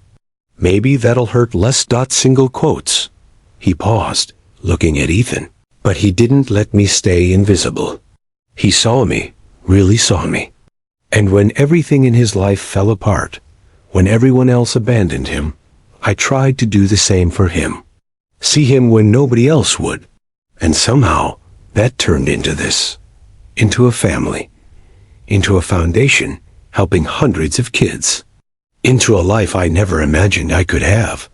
A: Maybe that'll hurt less. Single quotes." He paused, looking at Ethan. But he didn't let me stay invisible. He saw me, really saw me. And when everything in his life fell apart, when everyone else abandoned him, I tried to do the same for him. See him when nobody else would. And somehow, that turned into this. Into a family. Into a foundation, helping hundreds of kids. Into a life I never imagined I could have.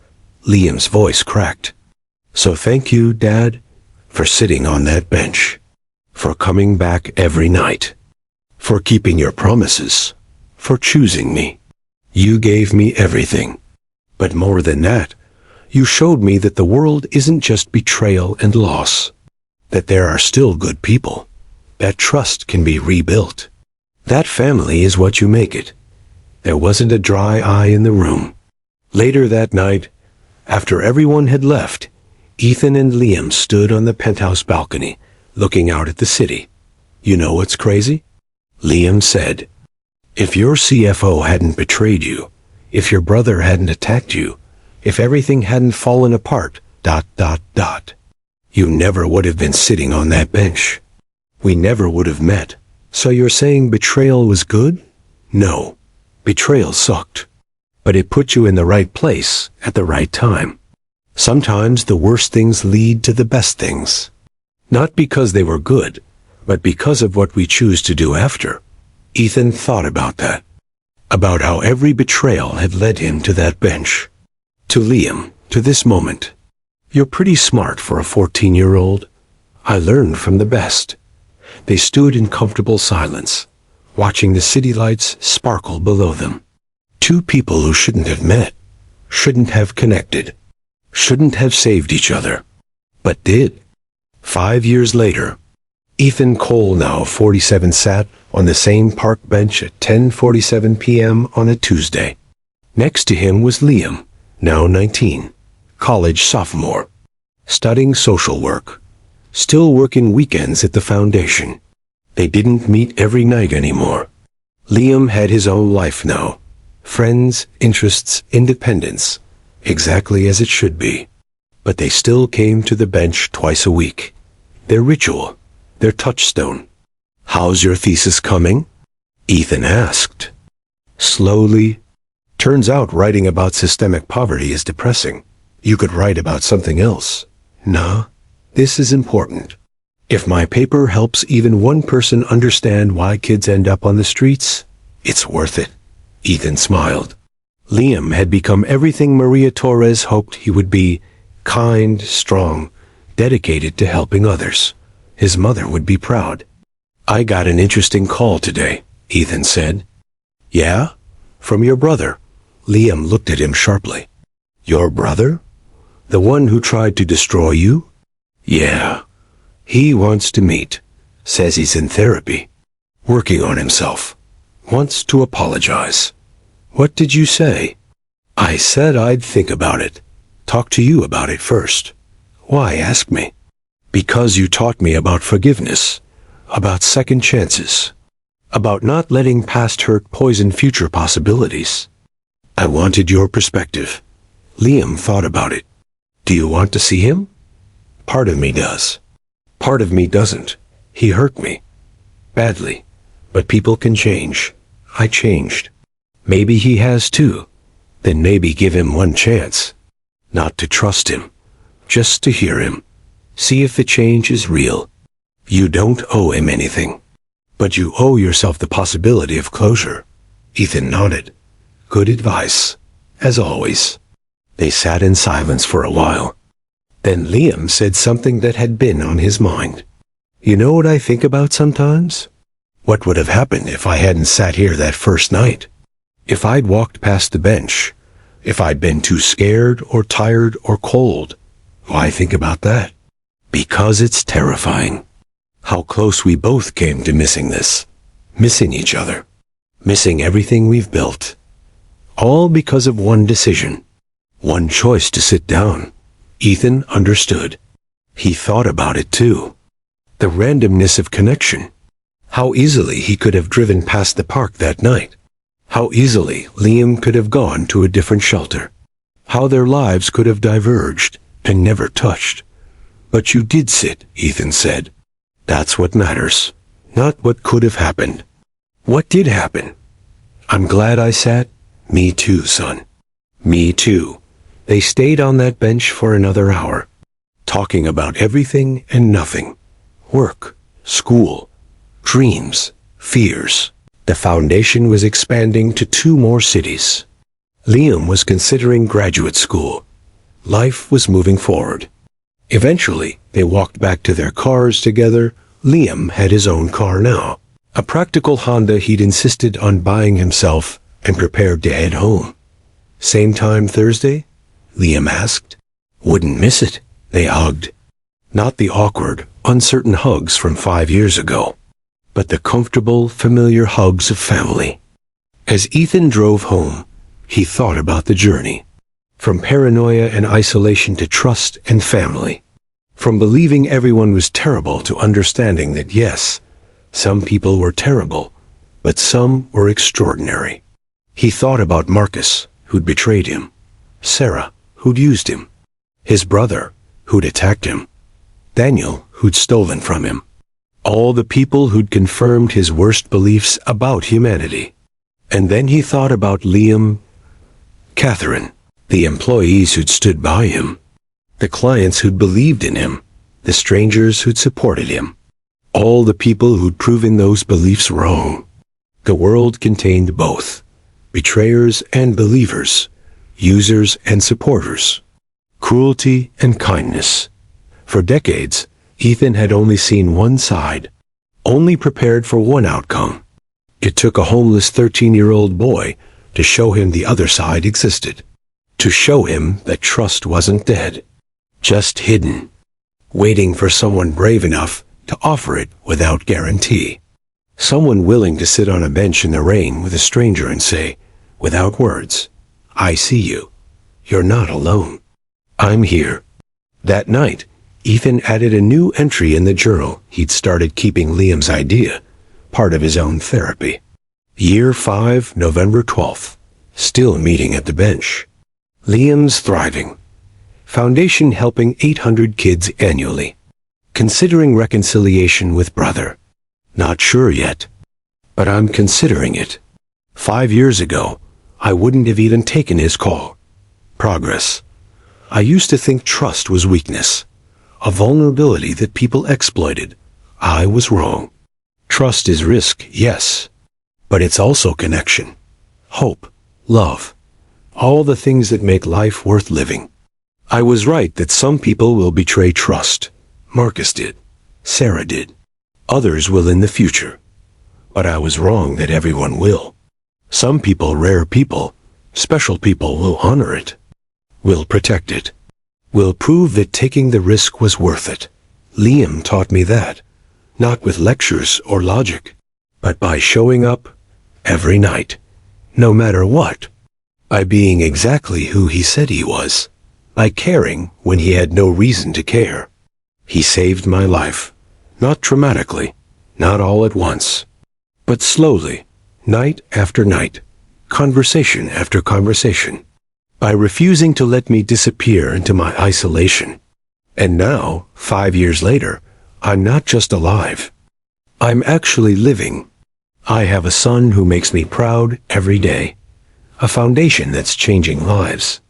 A: Liam's voice cracked. "So thank you, Dad, for sitting on that bench. For coming back every night. For keeping your promises. For choosing me. You gave me everything. But more than that, you showed me that the world isn't just betrayal and loss. That there are still good people. That trust can be rebuilt. That family is what you make it." There wasn't a dry eye in the room. Later that night, after everyone had left, Ethan and Liam stood on the penthouse balcony, looking out at the city. "You know what's crazy?" Liam said. "If your CFO hadn't betrayed you, if your brother hadn't attacked you, if everything hadn't fallen apart, you never would have been sitting on that bench. We never would have met. So you're saying betrayal was good? No. Betrayal sucked. But it put you in the right place at the right time. Sometimes the worst things lead to the best things. Not because they were good, but because of what we choose to do after." Ethan thought about that. About how every betrayal had led him to that bench. To Liam, to this moment. "You're pretty smart for a 14-year-old. I learned from the best." They stood in comfortable silence, watching the city lights sparkle below them. Two people who shouldn't have met, shouldn't have connected, shouldn't have saved each other, but did. 5 years later, Ethan Cole, now 47, sat on the same park bench at 10:47 p.m. on a Tuesday. Next to him was Liam, now 19, college sophomore, studying social work, still working weekends at the foundation. They didn't meet every night anymore. Liam had his own life now, friends, interests, independence, exactly as it should be. But they still came to the bench twice a week. Their ritual, their touchstone. "How's your thesis coming?" Ethan asked. Slowly. "Turns out writing about systemic poverty is depressing. You could write about something else." "Nah, this is important. If my paper helps even one person understand why kids end up on the streets, it's worth it." Ethan smiled. Liam had become everything Maria Torres hoped he would be: kind, strong, dedicated to helping others. His mother would be proud. "I got an interesting call today," Ethan said. "Yeah? From your brother." Liam looked at him sharply. "Your brother? The one who tried to destroy you?" "Yeah. He wants to meet. Says he's in therapy. Working on himself. Wants to apologize." "What did you say?" "I said I'd think about it. Talk to you about it first." "Why ask me?" "Because you taught me about forgiveness, about second chances, about not letting past hurt poison future possibilities. I wanted your perspective." Liam thought about it. "Do you want to see him?" "Part of me does. Part of me doesn't. He hurt me. Badly. But people can change. I changed. Maybe he has too. Then maybe give him one chance. Not to trust him. Just to hear him. See if the change is real. You don't owe him anything. But you owe yourself the possibility of closure." Ethan nodded. "Good advice. As always." They sat in silence for a while. Then Liam said something that had been on his mind. "You know what I think about sometimes? What would have happened if I hadn't sat here that first night? If I'd walked past the bench? If I'd been too scared or tired or cold? Why think about that? Because it's terrifying. How close we both came to missing this. Missing each other. Missing everything we've built. All because of one decision. One choice to sit down." Ethan understood. He thought about it too. The randomness of connection. How easily he could have driven past the park that night. How easily Liam could have gone to a different shelter. How their lives could have diverged and never touched. "But you did sit," Ethan said. "That's what matters. Not what could have happened. What did happen?" "I'm glad I sat." "Me too, son." "Me too." They stayed on that bench for another hour, talking about everything and nothing. Work, school, dreams, fears. The foundation was expanding to 2 more cities. Liam was considering graduate school. Life was moving forward. Eventually, they walked back to their cars together. Liam had his own car now, a practical Honda he'd insisted on buying himself, and prepared to head home. "Same time Thursday?" Liam asked. "Wouldn't miss it." They hugged. Not the awkward, uncertain hugs from 5 years ago, but the comfortable, familiar hugs of family. As Ethan drove home, he thought about the journey. From paranoia and isolation to trust and family. From believing everyone was terrible to understanding that yes, some people were terrible, but some were extraordinary. He thought about Marcus, who'd betrayed him. Sarah, who'd used him. His brother, who'd attacked him. Daniel, who'd stolen from him. All the people who'd confirmed his worst beliefs about humanity. And then he thought about Liam, Catherine, the employees who'd stood by him, the clients who'd believed in him, the strangers who'd supported him, all the people who'd proven those beliefs wrong. The world contained both, betrayers and believers, users and supporters, cruelty and kindness. For decades, Ethan had only seen one side, only prepared for one outcome. It took a homeless 13-year-old boy to show him the other side existed, to show him that trust wasn't dead, just hidden, waiting for someone brave enough to offer it without guarantee. Someone willing to sit on a bench in the rain with a stranger and say, without words, "I see you. You're not alone. I'm here." That night, Ethan added a new entry in the journal he'd started keeping Liam's idea, part of his own therapy. Year 5, November 12th. Still meeting at the bench. Liam's thriving. Foundation helping 800 kids annually. Considering reconciliation with brother. Not sure yet. But I'm considering it. 5 years ago, I wouldn't have even taken his call. Progress. I used to think trust was weakness. A vulnerability that people exploited. I was wrong. Trust is risk, yes. But it's also connection. Hope. Love. All the things that make life worth living. I was right that some people will betray trust. Marcus did. Sarah did. Others will in the future. But I was wrong that everyone will. Some people, rare people, special people will honor it, will protect it, will prove that taking the risk was worth it. Liam taught me that, not with lectures or logic, but by showing up every night, no matter what, by being exactly who he said he was, by caring when he had no reason to care. He saved my life, not dramatically, not all at once, but slowly, night after night, conversation after conversation, by refusing to let me disappear into my isolation. And now, 5 years later, I'm not just alive. I'm actually living. I have a son who makes me proud every day, a foundation that's changing lives,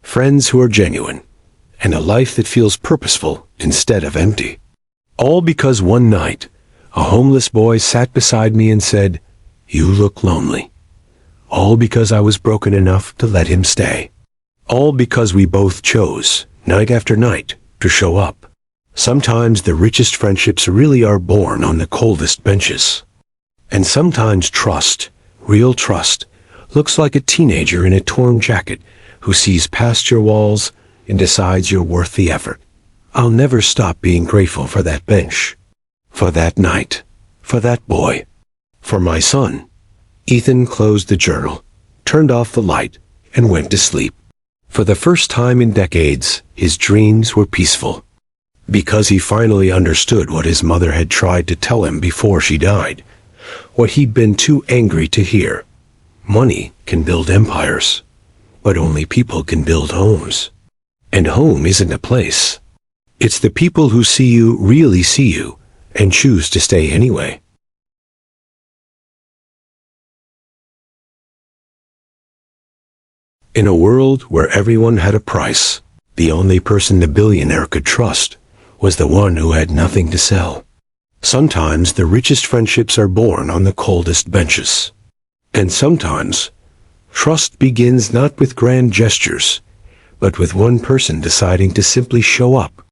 A: friends who are genuine, and a life that feels purposeful instead of empty. All because one night, a homeless boy sat beside me and said, "You look lonely." All because I was broken enough to let him stay. All because we both chose, night after night, to show up. Sometimes the richest friendships really are born on the coldest benches. And sometimes trust, real trust, looks like a teenager in a torn jacket who sees past your walls and decides you're worth the effort. I'll never stop being grateful for that bench, for that night, for that boy, for my son. Ethan closed the journal, turned off the light, and went to sleep. For the first time in decades, his dreams were peaceful. Because he finally understood what his mother had tried to tell him before she died, what he'd been too angry to hear. Money can build empires, but only people can build homes. And home isn't a place. It's the people who see you really see you and choose to stay anyway. In a world where everyone had a price, the only person the billionaire could trust was the one who had nothing to sell. Sometimes the richest friendships are born on the coldest benches. And sometimes, trust begins not with grand gestures, but with one person deciding to simply show up